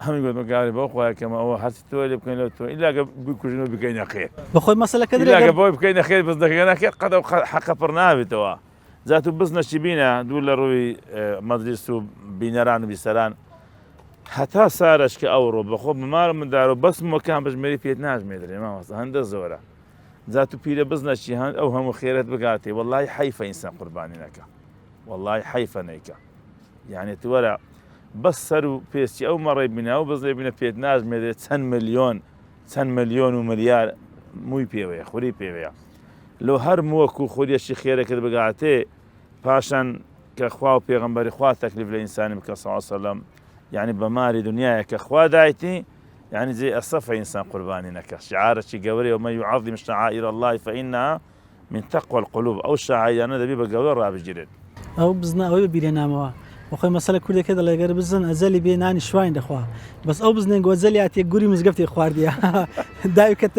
هەمی گوت مەگاری بەو خوایەکەمە ئەوە هەرچی تۆ لێ بکەین لە تۆ ئیلاگە بکوژنەوە بکەینە خێر بەخۆی مەسەلەکە ئیلاگە بۆی بکەینە خێر بزنەکە ناکێت قەدە حەقە پڕ ناوێتەوە جات و بزنەشی بینە دوو لە ڕووی مەجلیس و بینەران و بیسەران هەتا سارەش کە ئەوڕۆ بەخۆ بمارم مندار و بەسم وەکان بەژمێری پێت ناژمێدرێ مامۆستا هەندە زۆرە جات و پیرە بزنەشی هەند ئەو هەموو خێرت بگاتێ وەڵڵای حەیفە ئینسان قوربانی نەکە وەڵڵای حەیفە نەیکە یعنی وەرە بەس سەر و پێستی ئەو مەڕێ بینە و بزێ بینە پێت ناژمێدرێت چەند ملیۆن و ملیار مووی پێوەیە خوری پێوەیە لۆ هەر مووەکو خوریەشی خێرەکەت بگاتێ پاشان کە خوا و پێغەمبەری خوا تەکلیف لە ئینسانی بکە صلی الله علیه وسلم یعنی بەماری دنیایە کە خوا دایتی يعني زي الصفة إنسان قرباني نكا شعارة قوري ومن يعظم شعائر الله فإنها من تقوى القلوب أو شعائر أنا ذبي بقول رابج جريد أو بزنا أو بيرنا ما وخي مسألة كل كذا لا يقرب بزن أزلي بيناني شوين دخوا بس أو بزنا جو أزلي أتي جوري مزقفتي إخوار ديا داي كت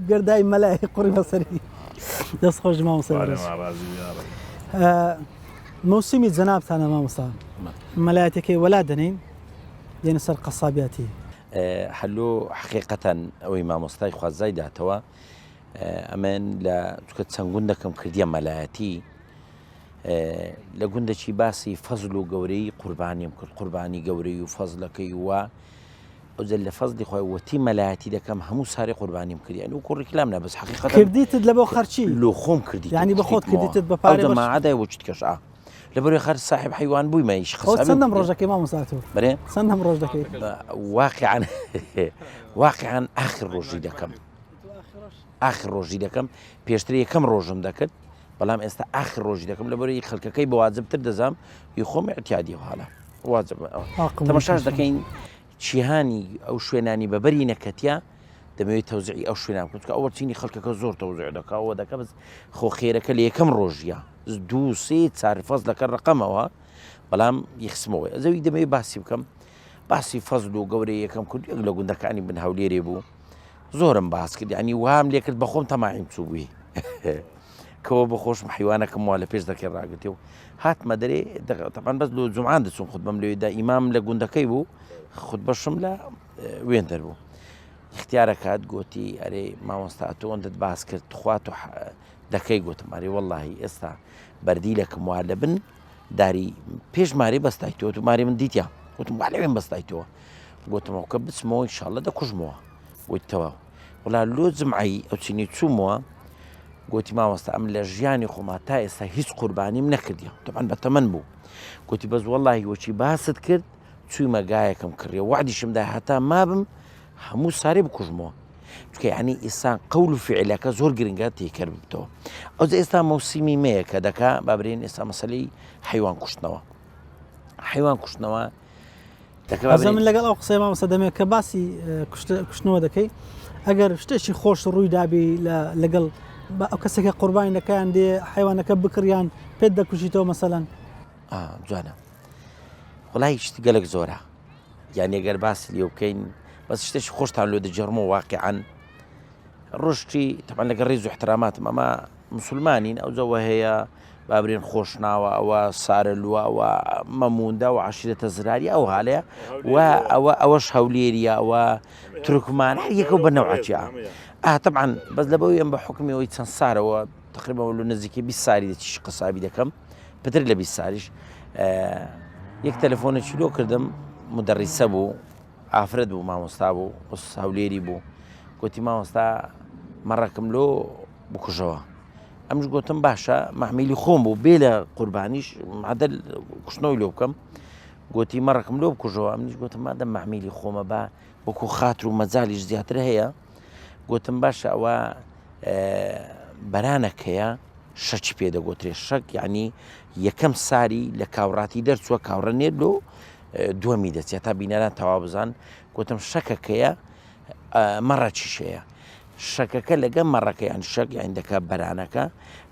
داي ملاهي قري مصري دس خوش ما مصري موسمي زناب ثانا ما مصاب ملاهيك ولادنين يعني سر قصابياتي هەلو حقیقەتەن ئەوەی مامۆستای خوازای داتەوە ئەمن لە چکە چەند گوندەکەم کردیە مەلایەتی لە گوندەکی باسی فەزل و گەورەی قوربانیم کرد قوربانی گەورەی و فەزلەکەی وە ئەوجل لە فەزلی خۆی وەتی مەلایەتی دەکەم هەموو ساری قوربانیم کردیان و کوڕێکلام نە بەس حقیقەتەن کردیتت لە بۆ خەرچی لۆ خۆم کردی یعنی بە خۆت کردیتت بە پارەی دەماعادای وەچت کەشا لەبەروی خەر صاحب حیوان بوویمە ئیش سندم ڕۆژەکەی مامۆستاتۆ بەرێ سندم ڕۆژ دەکەی واقعان آخر ڕۆژی دەکەم آخر ڕۆژی دەکەم پێشتر یەکەم ڕۆژم دەکرد بەڵام ئێستا آخر ڕۆژی دەکەم لەبەروی خەڵکەکەی بە واجبتر دەزام یی خۆم اعتیادی هەڵە واجب تەماشاش دەکەین چیهانی ئەو شوێنانی بەبەری نەکەتیا دەمەوێت تەوزیعی ئەو شوێنان بکەن ئەوە چینی خەڵکەکە زۆر تەوزیع دەکەوە دەکە بەس خۆ خێرەکە لە یەکەم ڕۆژیە دوو سێ چار فەزلەکە ڕقەمەوە بەڵام یخسمەوەی ئەزەوی دەمەوێت باسی بکەم باسی فەزل و گەورەی یەکەم کرد یەک لە گوندەکانی بن هەولێرێ بوو زۆرم باس کرد ینی وام لێ کرد بە خۆم تەماعیم چوو بووی کەەوە بە خۆشم حیوانەکەم وا لە پێش دەکەی ڕاگرتێ و هاتمە دەرێ تەپان بەس لە جومعان دەچوم خودبەم لێدا ئیمام لە گوندەکەی بوو خود بەشم لە وێن دەربوو اختیارەکات گوتی ئەرێ مامۆستا تۆ ئەوەندەت باس کرد خوات و دەکەی گوتم ئەرێ وەڵڵاهی ئێستا بەردی لەکەم وا لە بن داری پێش ماری بەستایتەوە تو ماری من دیتیا گوتم وا لەوێن بەستایتەوە گوتمەوە کە بچمەوە ئینشاڵڵا دەکوژمەوە گوتیتەوە وڵا لۆ جمعایی ئەو چینی چوومەوە گوتی مامۆستا ئەم لە ژیانی خۆما تا ئێستا هیچ قوربانیم نەکردیە تەبعاً بەتەمەن بوو گوتی بەس وەڵڵاهی وەچی باست کرد چوویمە گایەکەم کڕێ وعدیشمدا هەتا مابم هەموو سارێ بکوژمەوە چکە یعنی ئێستا قەول و فعلەکە زۆر گرنگە تێکەر ببتەوە ئەو ئێستا مەوسیمی مەیە کە دەکا بابرێن ئێستا مەسەلەی حیوان کوشتنەوە من لەگەڵ ئەو قسەی مامۆستا دەمێت کە باسی کوشتنەوە دەکەی ئەگەر شتێکی خۆش ڕووی دابی لەگەڵ ئەو کەسێکە قوربانی دەکەیان دێ حیوانەکە بکڕیان پێت دەکوشیتەوە مەسەلەن جوانە وڵای شتی گەلێک زۆرە یان ئەگەر باسی لێ بکەین بەس شتێکی خۆشتان لێ دەجێڕمەوە واقعان ڕۆژتی تەبعاً لەگەڵ ڕێز و احتراماتم ئەمە مسلمانین ئەو جەوە هەیە بابرێن خۆشناوە ئەوە سارە لووە ئەوە مەموندا و عشیرەتە زراری ئەو هاالەیە و ئەوەش هەولێریە ئەوە تورکمان هەر یەکەوە بە نەوعاتیا طبعاً بەس لەبەوەی ئەم بە حکمیەوەی چەند سارەوە تقریبا لە نزیکەی 20 ساری دەچیش قەسابی دەکەم پتر لە 20 ساریش یەک تەلەفۆنێکی لۆ کردم مدەڕیسە بوو ئافرەت بوو مامۆستا بوو هەولێری بوو گوتی مامۆستا مەڕەکەم لۆ بکوژەوە ئەمش گوتم باشە مەحمیلی خۆم بوو بێ لە قوربانیش عادە کوشتنەوەی لۆ بکەم گوتی مەڕەکەم لۆ بکوژەوە ئەمنیش گوتم مادە مەحمیلی خۆمە بە وەکو خاتر و مەجالیش زیاتر هەیە گوتم باشە ئەوە بەرانەکەیە شەچی پێدەگوترێ شەک یعنی یەکەم ساری لە کاوڕاتی دەرچووە کاوڕە نێر لۆ دووەمی دەچێت تا بینەران تەوا بزان گوتم شەکەکەیە مەڕە چیشەیە شەکەکە لەگەم مەڕەکەیان شەک یان دەکات بەرانەکە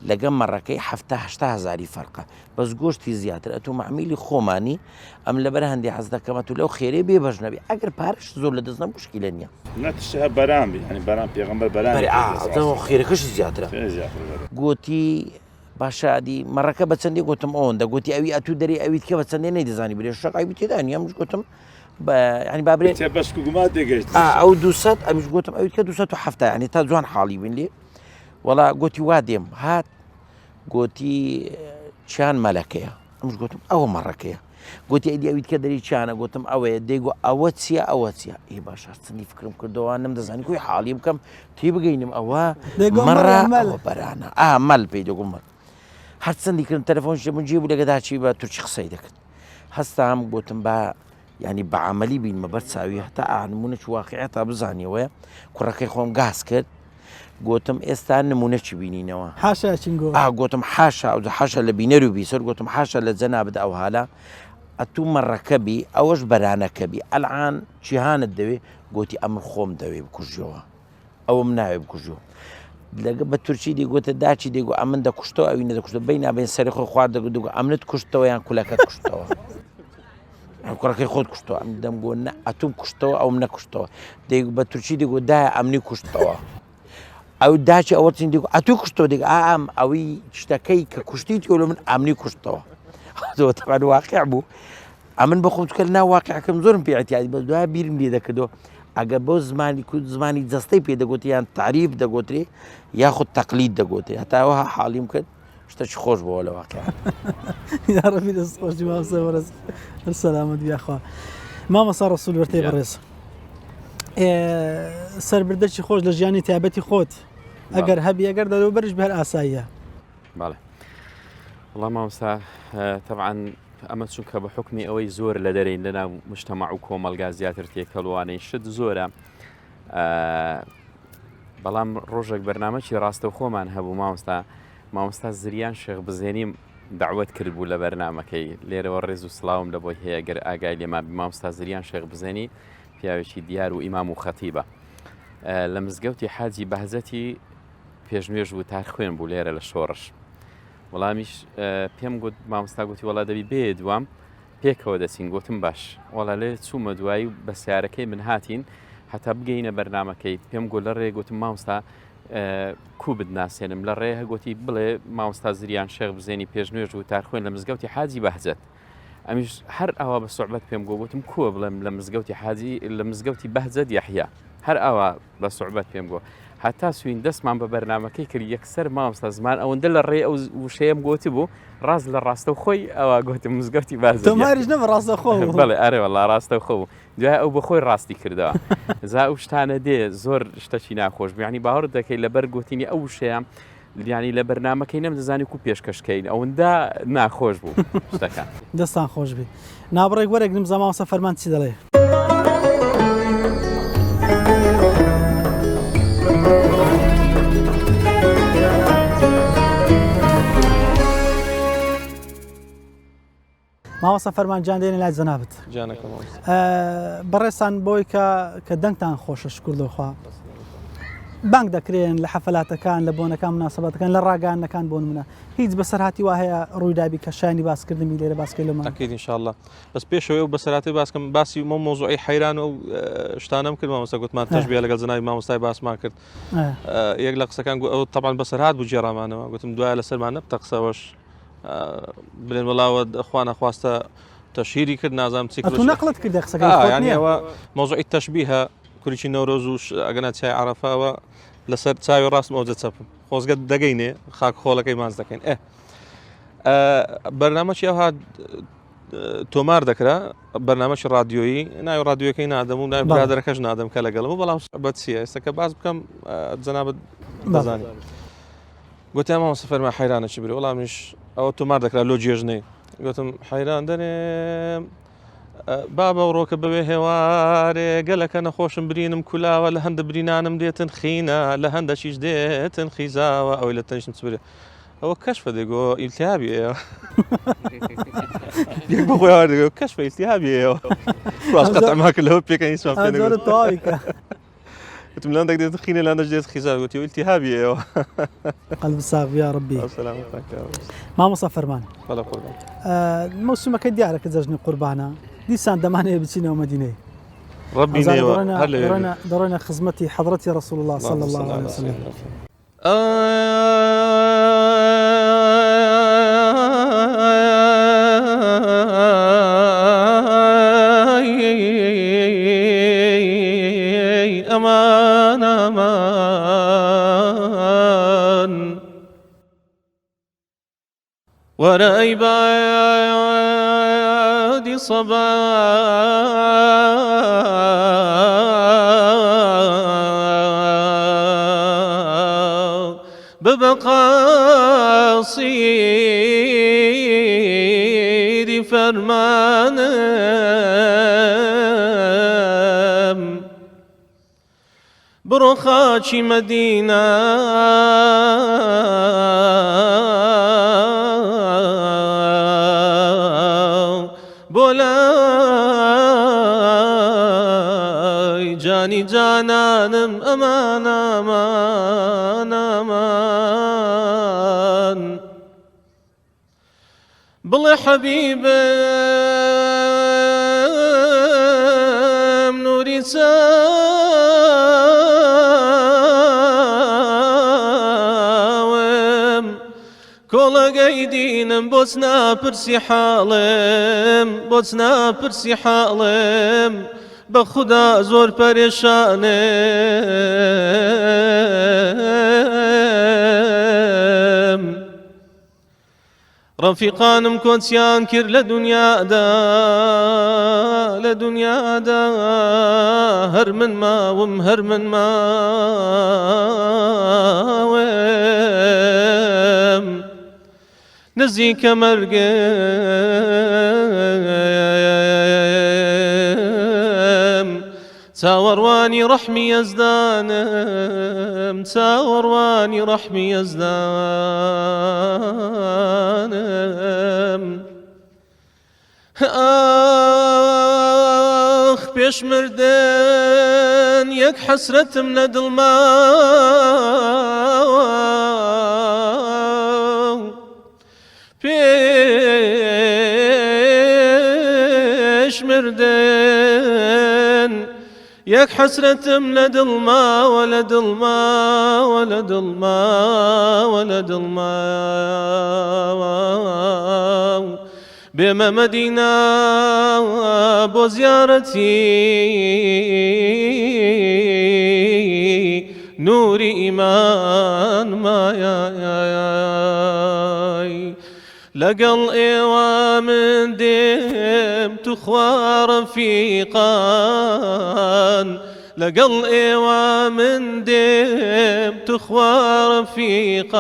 لەگەم مەڕەکەی 700,000 فەرقە بەس گۆشتی زیاتر ئەتو مەحمیلی خۆمانی ئەم لەبەر هەندێک حەز دەکەمەت و لەو خێرەی بێ بەش نەبی ئەگەر پارش زۆر لە دەستنە مشکلە نییە نەتشتە بەران بی ینی بەران پێغەمبەر بەران خێرەکەشی زیاترە گوتی باشە ئادی مەڕەکە بە چەندێ گوتم ئەوەندە گوتی ئەوی ئەتو دەری ئەویت کە بە چەندێ نەیدەزانی برێ شەق ئەوی تێدا نیە ئەمش گوتم ینی بابرێت بەشک و گومات دەگەشت ئەو 200 ئەمیش گوتم ئەویت کە 270 ینی تا جوان حاڵی بین لێ وەڵا گوتی وا دێم هات گوتی چیان مەلەکەیە ئەمش گوتم ئەوە مەڕەکەیە گوتی ئەیدی ئەویت کە دەری چیانە گوتم ئەوەیە دەیگو ئەوە چییە ئەوە چییە ئێ باش چنی فکرم کردەوە نم دەزانی کوی حاڵی بکەم تی بگەینم ئەوە مەڕە بەرانە مەل پێی دەگومە هەر چەندی کردم تەلەفۆنشی من جێبوو لەگەداچی بە تورکی قسەی دەکرد هەستام گوتم بە ینی بەعملی بینمە بەر چاوی هەتا نمونەی واقعە تا بزانیەوەیە کوڕەکەی خۆم گاز کرد گوتم ئێستا نمونەچی بینینەوە حاشا چنگۆ گوتم حاشا ئەو حاشا لە بینەر و بیسەر گوتم حاشا لە جەنابەت ئەو هالا ئەتوو مەڕەکەبی ئەوەش بەرانەکەبی ئەلعان جیهانت دەوێ گوتی ئەمر خۆم دەوێ بکوژەوە ئەوم ناوێ بکوژەوە لەگە بە تورکی دیگوتە داچی دێگو ئەمن دەکوشتەوە ئەوی نەدەکوشتە بەی نابێن سەری خۆ خوارد دەگو ئەمنت کوشتەوە یان کولەکەت کوشتەوە کوڕەکەی خۆت کوشتەوە ئەم دەمگۆ ئەتوم کوشتەوە ئەوم نەکوشتەوە بە تورکی دیگو دایە ئەمنی کوشتەوە ئەو داچی ئەوە چین دیگو ئەتوو کوشتەوە دیگە ئام ئەوی شتەکەی کە کوشتی تۆ لە من ئەمنی کوشتەوە تەمان واقع بوو ئەمن بە خۆم کرد ناواقعەکەم زۆرم پێ ئەتیادی بە دوای بیرم لێ دەکردەوە ئەگەر بۆ زمانی کورد زمانی جەستەی پێدەگوتی یان تعریف دەگوترێ یاخود تەقلید دەگوترێ هەتاوە حاڵیم کرد شتێکی خۆش بەوە لە واقع یا ڕەبی دەست خۆشی مامۆستا بەڕێز هەر سەلامەت بیاخوا مامۆستا ڕەسوول وەرتەی بەڕێز سەربردەرکی خۆش لە ژیانی تایبەتی خۆت ئەگەر هەبی ئەگەر دەرەوە بەرش بە هەر ئاساییە بەڵێ وڵام مامۆستا تەبعاً ئەمە چونکە بە حکمی ئەوەی زۆر لە دەرەین لەناو مجتەماع و کۆمەلگا زیاتر تێکەڵوانەی شت زۆرە بەڵام ڕۆژێک بەرنامەی ڕاستە خۆمان هەبوو مامۆستا زریان شێخ بزێنیم دعوت کرد بوو لە بەرنامەکەی لێرەوە ڕێز و سڵاوم لە بۆی هەیە گەر ئاگای لێمان مامۆستا زریان شێخ بزێنی پیاوێکی دیار و ئیمام و خەتیبە لە مزگەوتی حاجی بەهزەتی پێشنوێژ و تار خوێن بوو لێرە لە شۆڕش وەڵامیش پێم گوت مامۆستا گوتی وەڵا دەبی بێ دوام پێکەوە دەچین گوتم باش وەڵا لێ چوومە دوایی بە سیارەکەی من هاتین هەتا بگەینە بەرنامەکەی پێم گوت لە ڕێ گوتم مامۆستا کو بدناسێنم لە ڕێ هەگوتی بڵێ مامۆستا زریان شێخ بزێنی پێشنوێژ و تار خوێن لە مزگەوتی حاجی بەهزەت ئەمیش هەر ئەوە بە سوعبەت پێم گوتم کووە بڵێم لە مزگەوتی حاجی لە مزگەوتی بەهزەت یەحیا هەر ئەوە بە سوعبەت پێم گوت هەتا سوین دەستمان بە بەرنامەکەی کرد یەکسەر مامۆستا زمان ئەوەندە لە ڕێ ئەو وشەیەم گوتی بوو ڕاز لە ڕاستە خۆی ئەوە گوتم مزگەوتی بەهزەت تۆماریش نەبە ڕاستە خۆ بەڵێ ئەرێ وەڵا ڕاستە خۆ بوو دوای ئەو بەخۆی ڕاستی کردەوە زا ئەو شتانە دێ زۆر شتەکی ناخۆش بیانی باوەڕ دەکەی لەبەر گوتینی ئەو وشەیە ینی لە بەرنامەکەی نەمدەزانی و پێشکەشکەین ئەوەندە ناخۆش بوو شتەکان دەستان خۆش بێ نابڕێک وەرێک نم زەمامۆستا فەرمان چی دەڵێ مامۆستا فەرمانجان دێنێ لای جەنابەت جانەکە بەڕێستان بۆی کە دەنگتان خۆشە شکر لەخوا بانگ دەکرێن لە حەفەلاتەکان لە بۆنەکان مناسەبەتەکان لە ڕاگەیاندنەکان بۆ نمونە هیچ بەسەرهاتی وا هەیە ڕوویدابی کە شایانی باسکردنی لێرە باسکەی لەمان ئەکەیت ئینشاءالله بەس پێشەوەی و بەسەراتی باسکەم باسی مۆزوعی حەیران و شتانەم کرد مامۆستا گوتمان تەشبیه لەگەڵ جەنابی مامۆستای باسمان کرد یەک لە قسەکان ئەو تەبعاً بەسەرهات بوو جێڕامانەوە گوتم دوایە لەسەرمان نەبتە قسەوەش بڵێن وڵاوە خوا نەخواستە تەشهیری کرد نازانم چی تو نەقڵت کردە قسەکەی یانیەوە مۆزوعی تەشبیهە کوریکی نەورۆز و ئەگەنە چای عەرەفاوە لەسەر چاوی ڕاستم ئەوجە چەپم خۆزگە دەگەینێ خاک خۆڵەکەی ماز دەکەین بەرنامەی ئەوها تۆمار دەکرا بەرنامەی ڕادیۆیی ناوی ڕادیۆکەی نادەم و ناوی برادەرەکەش نادەم کە لەگەڵەوە بەڵام بەت چیە ئێستا کە باز بکەم جەنابەت بەزانێ گوتیان مامۆستا فەرمووی حەیرانە چی برێ وەڵامیش ئەوە تۆمار دەکرا لۆ جێژنەی گوتم حەیران دەرێم بابە و ڕۆکە بەوێ هێوارێ گەلەکە نەخۆشم برینم کولاوە لە هەندە برینانم دێتن خینە لە هەندەشیش دێتن خیزاوە ئەوەی لە تەنیشم چ برێ ئەوە کەشفە دەگۆ ئیلتیابی ئێوە یەک بە خۆیان دەگۆ کەشفە ئیلتیابی ئێوە باش قەتعماکە لەوە پێکەنی ئیسمان پێ زۆر تەواویکە وتم لەن دەک خینە لەندەش دێت خیزا گوتی ئیلتیابی ئێوە قەلب ساغ یا ڕەبی مامۆستا فەرمان بەڵێ قوربان مەوسومەکە دیارە کە جەژنی قوربانە دیسان دەمانەیە بچینەوە مەدینەی ڕەبی نێوە هەر لەوێ دەڕۆینە خزمەتی حەضرەتی ڕەسوول الله صلی الله عليه وسلم أمان أمان ورأي بعادي صبا ببقى صيدي فرمانم بروخاتي مدينة بولاي جاني جانانم أمان أمان أمان بلي حبيبي نوري كولا قايدين بوسنا برسي حالم بوسنا برسي حالم بخدا زور پریشانم رفيقانم كونسيان كير لدنيا دا هر من ما ومهر من ما وم نزيك مرقم تاورواني رحمي يزدانم تاورواني رحمي يزدانم آخ بيش مردن يك حسرة من دلما بيش مردن يك حسرة ولد الماء ولد الماء ولد الماء ولد الماء بما مدينة بو زيارتي نور إيمان ما لقل إيوا من ديم تخوى رفيقان لقل إيوا من ديم تخوى رفيقان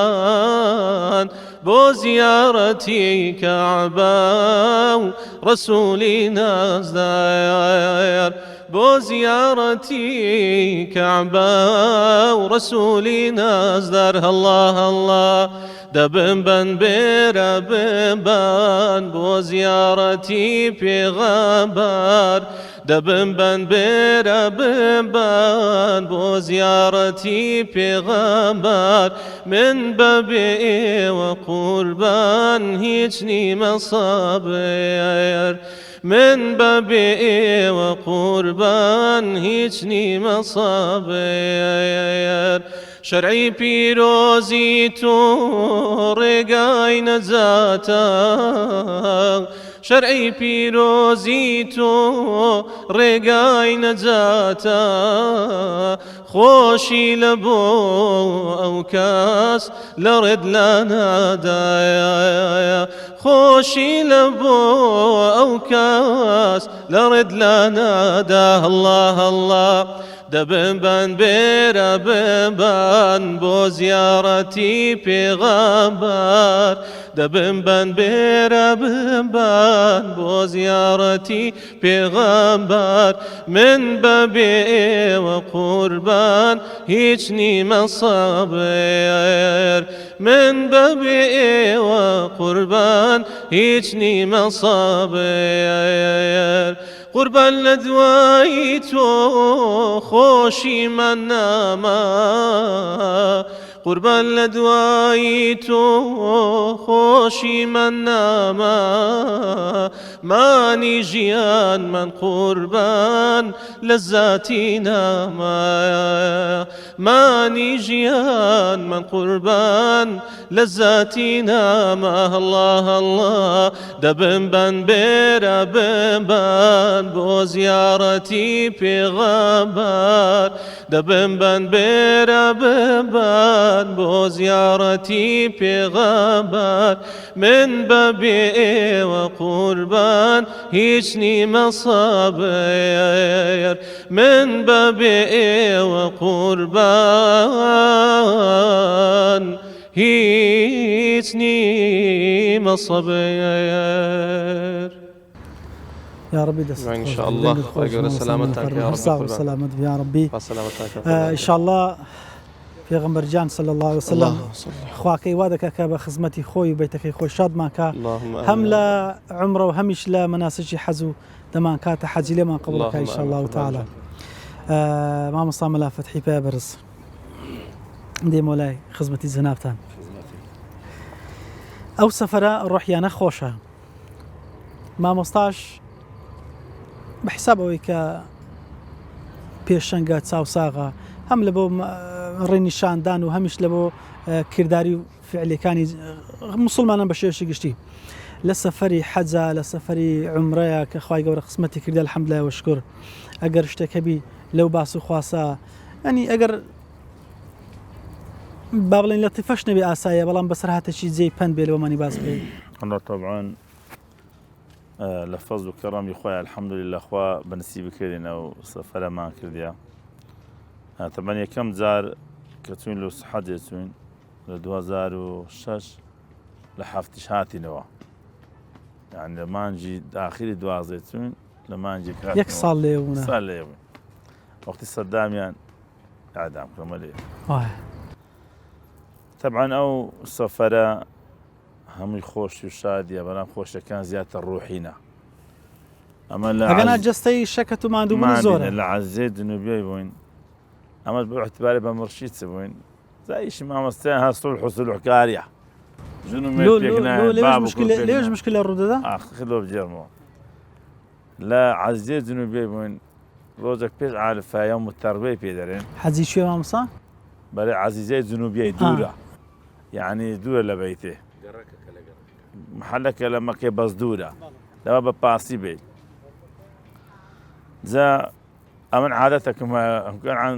بو زيارتي كعبة رسولنا زاير بو زيارتي كعبة ورسولنا زار الله الله دبن بن بير بن بو زيارتي پیغمبر دبن بن بير بن بو زيارتي پیغمبر من بابي وقربان هيجني مصابر من بابي وقربان هيجني مصابر شرعي بيروزي تو رقاي نزاتا شەرعی پیرۆزی تۆ ڕێگای نەجاتە خۆشی لە بۆ ئەو کەس لە ڕێت لا نادایە خۆشی لە بۆ ئەو کەس لە ڕێت لا نادا الله الله دەبمبەن بێرە بمبەن بۆ زیارەتی پێغەمبەر دەبمبەن بێرە بمبەن بۆ زیارەتی پێغەمبەر من بەبێ ئێوە قوربان هیچ نیمە سەبر من بەبێ ئێوە قوربان هیچ نیمە سەبر قوربان لە دوایی تۆ خۆشی من نەما قوربان لە دوایی تۆ خۆشی من نەما مانی ژیان من قوربان لەزاتی نەما مانی ژیان من قوربان لەزاتی نەما الله الله دەبمبەن بێرە بمبەن بۆ زیارەتی پێغەمبەر دەبمبەن بێرە بمبەن بۆ زیارەتی پێغەمبەر من بەبێ ئێوە قوربان هیچ نیمە سەبر من بەبێ ئێوە قوربان هیچ نیمە سەبر يا ربي دست إن شاء الله أجر سلامتك يا رب سلامت يا ربي سلامتك إن شاء الله پێغەمبەر جان صلی الله عليه وسلم خواکەی وا دەکا کە بە خزمەتی خۆی و بەیتەکەی خۆی شادمان کە هەم لە عمرە و هەمیش لە مەناسکی حەز و دەمان کاتە حەجی لێمان قبولەکە إن شاء الله تعالى مامۆستا مەلا فەتحی پێ بەرز دێمە لای خزمەتی جەنابتان ئەو سەفەرە ڕۆحیانە خۆشە مامۆستاش بەحساب ئەوەی کە پێشەنگە چاوساغا هەم لە بۆ ڕێنیشاندان و هەمیش لە بۆ کردداری و فعلەکانی مسلمانان بە شێوەیەکی گشتی لە سەفەری حەجە لە سەفەری عومرەیە کە خوای گەورە قسمەتی کردە الحەمدولایە وەشکر ئەگەر شتێکە بی لەو باس و خواسە ئەنی ئەگەر با بڵێن لەتیفەش نەبێ ئاسایە بەڵام بەسەر هاتێکی جێی پەند بێ لەوەمانی باس بێ الله طبعا لە فەزل و کەڕەمی خۆی الحەمدولillah خوا بەنسیب بکردینە و سەفەرەمان کردیە تەبەن یەکەم جار کە چوین لە حەجێ چوین لە 2006 لە هەفتیش هاتینەوە یعنی لە مانجی داخلی دوازدە چوین لە مانجی یەک ساڵ لێبوون ساڵ لێبووین وەختی سەدامیان ئادام کەمە لێ طبعا ئەو سەفەرە هەمووی خۆشی و شادیە بەڵام خۆشەکان زیاتر ڕوحینە ئەمە لە ئەگەنا جەستەی شەکەت و ماندووبوون زۆرە لە عەزیزەی جنوبیەی بووین ئەمە بۆ اعتباری بە مرشید چ بووین زایشی مامۆستایان هەست و حوسل و حکاریە لێش مشکلە ڕوودەدا خلۆ بجێرمەوە لە عەزیزەی جنوبیەی بووین ڕۆژێک پێش عارفایە و متەربەی پێ دەرێن حەجی شوێ مامۆستا بەرێ عەزیزەی جنوبیەی دوورە یعنی دوورە لە بەیتێ محلەکە لە مەکەی بەس دوورە لەوە بە پاسی بێت جا ئەمن عادەتەکەم ئەمکان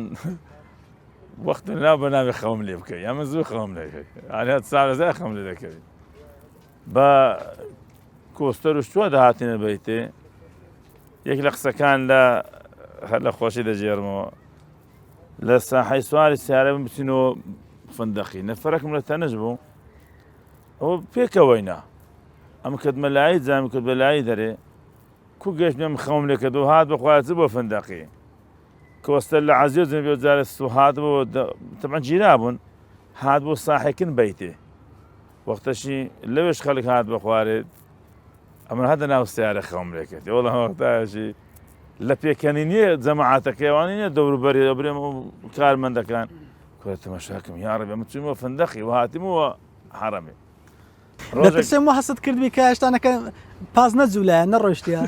وەخت ناو بە ناوی خەوم لێ بکەی ئەمە زوو خەوم لێکەی ئالات ساڵەزای خەم لێ دەکەوی بە کۆستەر و شتووە دەهاتینە بەیتێ یەک لە قسەکان هەر لە خۆشی دەژێرمەوە لە ساحەی سواری سیارە بچینەوە فندەقی نەفەرەکم لە تەنەش بوو ئەوە پێکەوەینا ئەم کەدمە لایی جامی کرد بە لایی دەرێ کو گەشتم خەوم لێ کە دوو هات بەخوایەت بۆ فندەقی کۆستەر لە عەزیز بێ جارە سو هات بۆ تەبەن گیرا بوون هات بۆ ساحێکن بەیتێ وەختەشی لەوێش خەڵک هات بەخوارێت ئەمە هەدە ناو سیارە خەوم لێ کردی وەڵام وەختایشی لە پێکەنینیە جەماعەتەکەیوانی نیە دەوروبەری دەبرێم و کارمەندەکان کۆتەمەشاکم یا ڕەبێ ئەمە چوومەوە فندەقی و هاتیمەوە حەرەمێ دەپرسێم وە حەسەت کردبی کە هێشتانەکە پاس نەجوولایە نەڕۆیشتیە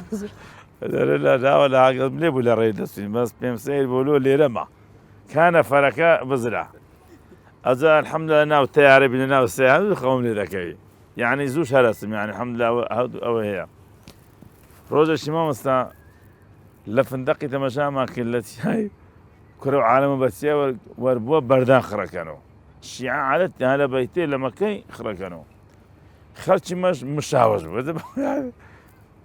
لە داوە لە ئاگەم لێ بوو لە ڕێی دەستین بەس پێم سیر بۆلۆ لێرەمە کانە فەرەکە بزرا ئەجا الحەمدولillah ناو تەیارە بینە ناو سێ خەوم لێ دەکەوی یعنی زوو هەرەسم یعنی الحەمدولillah ئەوە هەیە ڕۆژێکی مامۆستا لە فندەقی تەمەشامان کرد لە چیای کورە و عالەمە بەچیە وەربووە بەردان خڕەکەنەوە شیعە عادەتیان لە بەیتێ لە مەکەی خڕەکەنەوە خەرچی مشاوەش بوو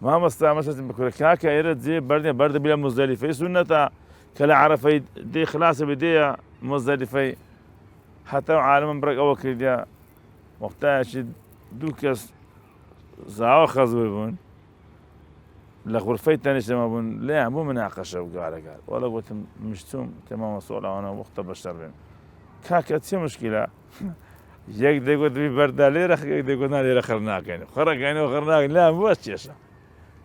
مامۆستا مەسەتم بکورە کاکە ئێرە جێ بەردێ بەردە بێ مزدەلیفەی سونەتە کە لە عەرەفەی دێ خلاسە بدەیە مزدەلیفەی هەتا و عالەمم بڕێک ئەوە کردیا وەختایەکی دوو کەس زاوە خەزوی بوون لە غورفەی تەنیشتەمە بوون لێیان بوو مناقەشە و گارەگار وەڵە گوتم مشتوم تەمامە سۆڵاوانە وەختە بەشەر بێن کاکە چی مشکلە یەک دەیگوت بەردا لێرە یەک دەیگوتنا لێرە خەر ناکەین خەڕەکەینەوە خەر ناکەین لا بۆش کێشە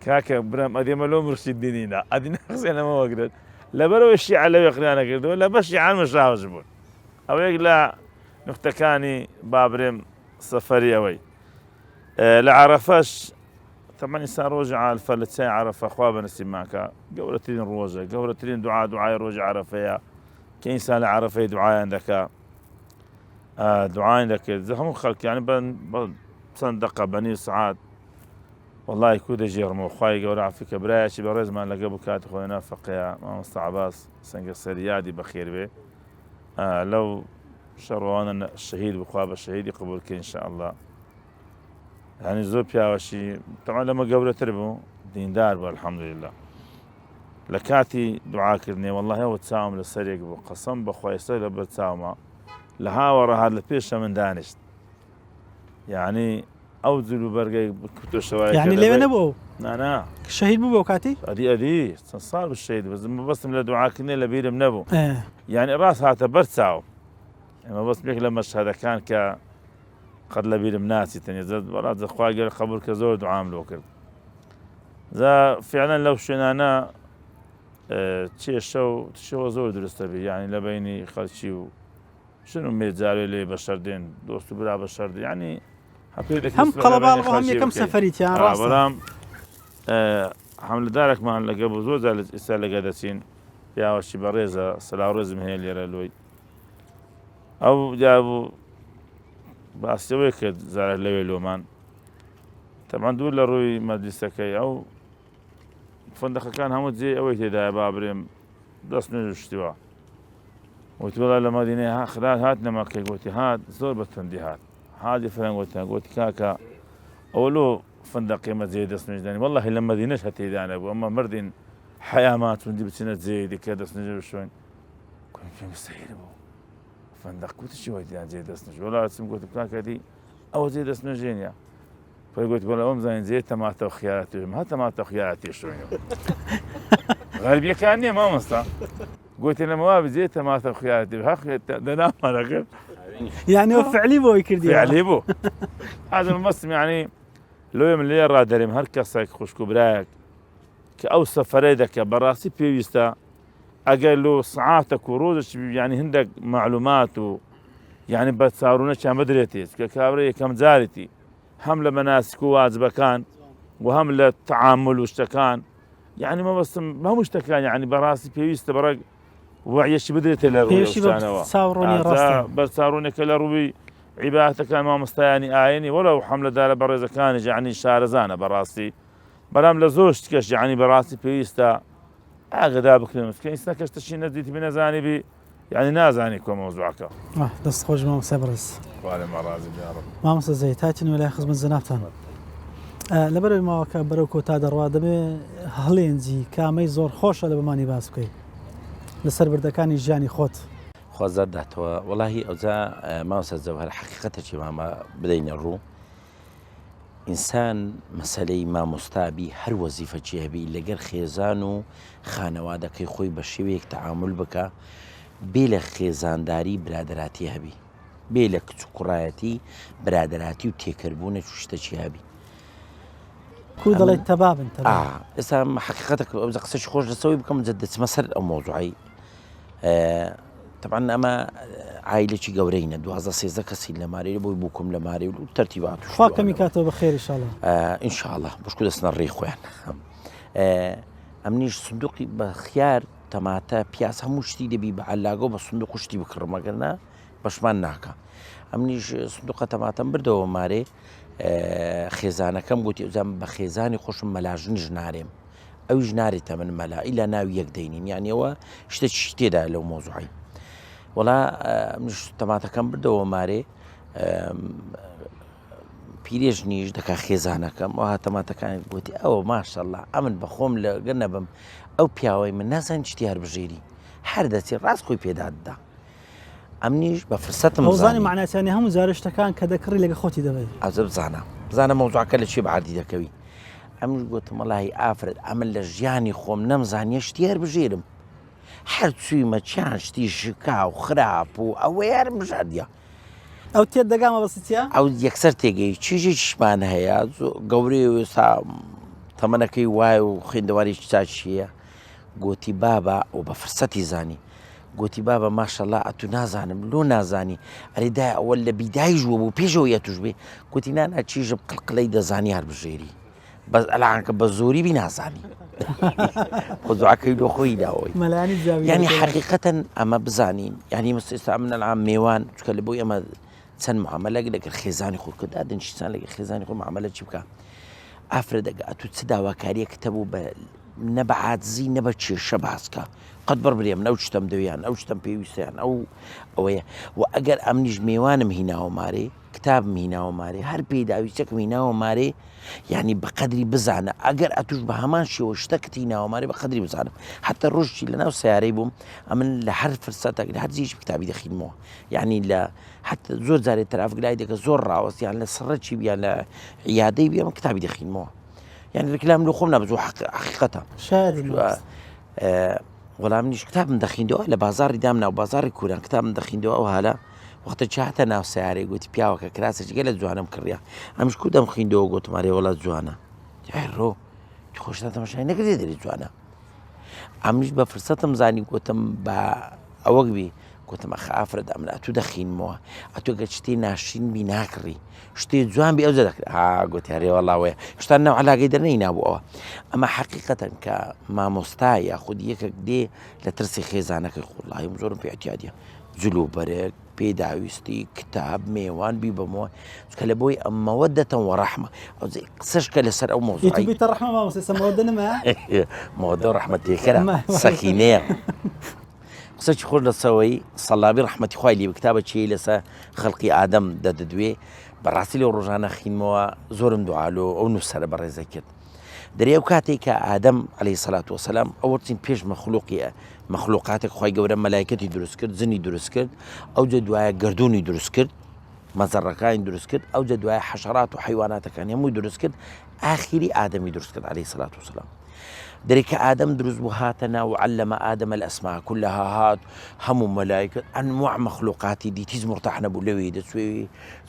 کاکە برام ئەدێمە لۆ مرشید دینینا ئەدی نەخزێنەمە وەگرێت لەبەرەوەی شیعە لەوێ قریانە کردەوە لە بەشی عان مشاوەش بوون ئەوە یەک لە نقطەکانی بابرێم سەفەری ئەوەی لە عەرەفەش تەمەنی ئێستا ڕۆژی عارفە لە چای عەرەفە خوا بەنسیبماکە گەورەترین ڕۆژە گەورەترین دوعای ڕۆژی عەرەفەیە کە ئینسان لە عەرەفەی دوعایان دەکا دوعایان دەکرد هەموو خەڵکیانی بە چەند دەقە بەنی سعات وەڵای کو دەژێڕمەوە خوای گەورە عەفوکە برایەکی بەڕێزمان لەگە بوو کاتی خۆینا فەقەیە مامۆستا عەباس سەنگە سەریادی بەخێر بێ لەو شەڕۆوانە شەهید بخوا بە شەهیدی قبولکە ئینشاءالله يعني زۆر پیاوەشی تەمان لەمە گەورەتر بوو دیندار بوو الحەمدولله لە کاتی دوعاکردنێ وەڵڵاهی ئەوە چاوم لە سەرێک بوو قەسەم بەخوای ئێستا لەبەر چاومە لە هاوەڕەهات لە پێشە من دانیشت یعنی ئەو جلو بەرگەی کتۆشەوای یعنی لێوێ نەبوو نانا شەهید بوو بۆ کاتی ئەدی چەند ساڵ بوو شەهید بوو بەستم لە دوعاکردنێ لە بیرم نەبوو یعنی ڕاست هاتە بەر چاو ئێمە بەستمێک لە مەشهەدەکان کە قەت لە بیرم ناچی تەنێ وەڵات خوا گەورە قبول کە زۆر دوعام لۆ کرد فعلا لەو شوێنانە چێشە و تشەوە زۆر دروستە بێ یعنی لە بینی خەڵکی و شنو مێجارێ لێ بەشەر دێن دۆست و برا بەشەر دێ ینی هەم قەڵەباڵ هەم یەکەم سەفەریتیان ڕاستە بەڵام حەملەدارێکمان لەگە بوو زۆر جار ئێستا لەگە دەچین پیاوەشی بەڕێزە سەلااو ڕێزم هەیە لێرە لۆی ئەو جابوو باسیەوەی کرد زارێک لەوێ لۆمان تەمان دوور لە ڕووی مەجلیسەکەی ئەو فندەقەکان هەموو جێ ئەوەی تێدایە بابرێم دەست نوێژ شتیوە وتی وەڵا لە مەدینەی خرا هات نەمەکەی گوتی هات زۆر بەتەندی هاتی فەرەنگ گوتیان گوتی کاکە ئەوە لۆ فندەقی ئێمە جێ دەست نوێژ دانی وەڵڵاهی لە مەدینەش هەتێدانە بوو ئەمە مردین حەیاما چوندی بچینە جێ دیکە دەست نوێژ بشوێن پێم سەیر بوو فندق گوتی چی وای دیان جێ دەست نوێژ وەڵا چم گوتم کاکەتی ئەوە جێ دەست نوێژێنە پێی گوتی بەڵێ ئەوم زانین جێ تەماتە و خیارەتێژم هە تەماتە و خیارەتی شوێنەوە غەریبیەکان نییە مامۆستا گوتی لەمەوا بجێ تەماتە و خیارەتی دەنامەرەکرد یعنی ئەو فعلی بۆی کردی فعلی بوو حاضر مەستم یعنی لۆی من لێ ڕادەرێم هەر کەسێک خوشک و برایەک کە ئەو سەفەرەی دەکە بەڕاستی پێویستە ئەگەر لۆ سعاتێک و ڕۆژێکی یعنی هەندێک معلومات و یعنی بە چاڕوونەکیان بدرێتێت کە کابرا یەکەم جارێتی هەم لە مەناسک و واجبەکان و هەم لە تەعامل و شتەکان یعنی مەبەستم هەموو شتەکان یعنی بەڕاستی پێویستە بەڕێک وعیەشی بدرێتێ لە ڕۆژانەوە بەرچاڕوونێکە لە ڕووی عیبادەتەکان مامۆستایانی ئاینی وەڵەو حەملەدارە بەڕێزەکانی یعنی شارەزانە بەڕاستی بەڵام لە زۆر شتکەش یعنی بەڕاستی پێویستە ئاگدا بکرێن کە ئێستا کەشتەشی نەدیتی بنەزانی بی یعنی نازانی کۆ مەوزوعەکە دەست خۆش مامۆستا بەڕێز مامۆستا زەید هاتین وەلای خزمەت جەنابتان لەبەرەوەی ماوەکە بەرەو کۆتا دەڕوا دەبێ هەڵێنجی کامەی زۆر خۆشە لە بەمانی باس بکەیت لەسەر بردەکانی ژیانی خۆت خوازار داتەوە وەڵاهی ئەوجا مامۆستا جەوهەر حەقیقەتێکی مامە بدەینە ڕوو ئینسان مەسەلەی مامۆستابی هەر وەزیفەکی هەبی لەگەر خێزان و خانەوادەکەی خۆی بە شێوەیەک تەعامل بکە بێ لە خێزانداری برادەراتی هەبی بێ لە کچ و کوڕایەتی برادەراتی و تێکردبوونە شتێکی هەبی کو دەڵێت تەبابن ئێستا حەقیقەتە ئەو قسەی خۆش لەسەوەی بکەم دەچمە سەر ئەو مۆزوعی طبعا ئەمە عایلێکی گەورەینە 12 کەسی لە مارێ بۆی بووکم لە مارێ و تەرتیبات خوا کەمی کاتەوە بەخێر ئینشاءڵڵا ئینشاءڵڵا بەشکو دەستنە ڕێی خۆیان ئەمنیش سندوقی بە خیار تەماتە پیاس هەموو شتی دەبی بە عەلاگە و بە سندوق شتی بکڕمەگەرنا بەشمان ناکە ئەمنیش سندوقە تەماتەم بردەوە مارێ خێزانەکەم گوتی ئەوزان بە خێزانی خۆشم مەلاژن ژنارێم ئەو ژنارێتە من مەلا ئیلا ناوی یەک دەینین یانیەوە شتێکی تێدا لەو مۆزوعی وڵا تەماتەکەم بردەوە مارێ پیرێژنیش دەکا خێزانەکەم و هاتەماتەکانی گوتی ئەوە ماشەڵڵا ئەمن بەخۆم لەگەر نەبم ئەو پیاوەی من نازان چتی هەربژێری هەر دەچێت ڕاست خۆی پێداددا ئەمنیش بە فرسەتم ئەوزانی معناتیانی هەموو زارشتەکان کە دەکڕی لەگە خۆتی دەبێت ئازە بزانە مەوزوعەکە لە چی بەعادی دەکەوی ئەمش گوتم وەڵاهی ئافرەت ئەمن لە ژیانی خۆم نەمزانیە شتی هەربژێرم هەر چوویمە چیان شتی شکا و خراپ و ئەوە یارم بژاردیە ئەو تێت دەگامە بەسیتیا ئەو یەکسەر تێگەی چیژی چشمان هەیە گەورەی وێستا تەمەنەکەی وایە و خوێندەواری چاچیە گوتی بابە و بە فرسەتی زانی گوتی بابە ماشەڵڵا ئەتو نازانم لۆ نازانی ئەرێدای ئەوە لە بیدایش بوو بوو پێشەوە یە توش بێ گوتی نانا چیژە قڵقلەی دەزانی هەربژێری بەس ئەلانکە بە زۆری بی نازانی خۆزوعەکەی لۆ خۆی داوەی ینی حەقیقەتەن ئەمە بزانین ینی مەسئستا من ئەلعام میێوان چکە لە بۆی ئەمە چەند معاملەك لەگەر خێزانی خۆ کە دادنشیسان لەگەر خێزانی خۆ معاملە چی بکە ئافرە دەگە ئەتو چ داواکاریە کتەبوو بە نە بە عاجزی نە بە کێشە باسکە قەت بڕبرێم ئەو شتم دەویان ئەو شتم پێویستیان ئەوەیە و ئەگەر ئەمنیش میێوانم هیناوە مارێ کتابم هیناوە مارێ هەر پێی داویستێکم هیناوە مارێ یعنی بە قەدری بزانە ئەگەر ئەتوش بە هەمان شێوە شتەکەت هیناوە مارێ بە قەدری بزانم حتى ڕۆژی لەناو سیارەی بووم ئەمن لە هەر فرسەتێک لە هەر زیش کتابی دەخینمەوە یعنی لە حتى زۆر جارێت ترافگلای دەکە زۆر ڕاوەست یان لە سڕەکی بیان لە عیادەی بیام کتابی دەخینمەوە یعنی لەکلام لە خۆم نابزوو حقیقەتە وەڵامنیش کتابم دەخیندەوە لە بازاری دامنا و بازاری کوران کتابم دەخیندەوە ئەو هەلا وەختە چاتە ناو سیارەی گوتی پیاوەکە کراسێکی گەلە جوانم کڕیا ئەمش کو دەم خیندەوە گوتمارێ وڵات جوانە ڕۆ خۆشتان تەماشای نەکردێ دەری جوانە ئەمش بە فرسەتم زانی گوتم بە ئەوەکبی گوتم ئەخ ئافرەت ئەمن ئەتوو دەخینمەوە ئەتۆ گە شتێ ناشین بی ناکڕی شتێ جوان بی ئەوجە دەکرێت گوتی هەرێ وەڵاوەیە شتان ناو علاگەی دەرنەی نابوو ئەوە ئەمە حەقیقەتەن کە مامۆستا یاخود یەکێک دێ لە ترسی خێزانەکەی خوڵی زۆرم پێ احتیاجە جلوبەرێک پێداویستی کتاب میێوان بی بەمەوە کە لە بۆی ئەمەوە دەتەن وەڕەحمە ئەو قسەشکە لەسەر ئەو مۆزوعی مەوەدە ڕەحمەت تێکەرە سەکینەیە قسەی خۆش لەسەوەی سەڵابی ڕەحمەتی خوای لێ کتابە چی لەسەر خەڵقی ئادەم دەدوێ بەڕاستی لەو ڕۆژانە خینمەوە زۆرم دوعالۆ ئەو نووسەرە بەڕێزە کرد دەرێ ئەو کاتێک کە ئادەم عەلەیهی سەڵات وەسەلام ئەوە چین پێش مەخلوقاتێک خوای گەورە مەلایکەتی دروست کرد زنی دروست کرد ئەوجە دوایە گردوونی دروست کرد مەزەڕەکانی دروست کرد ئەوجە دوایە حەشەرات و حیواناتەکانی هەمووی دروست کرد ئاخیری ئادەمی دروست کرد عەلەیهی سەڵات وەسەلام دەرێ کە ئادەم دروست بوو هاتەنا و عەلەمە ئادەمە الئەسما كلها هات هەموو مەلایکە ئەنواع مەخلوقاتی دیت هیچ مرتاح نەبوو لەوێ دەچوێ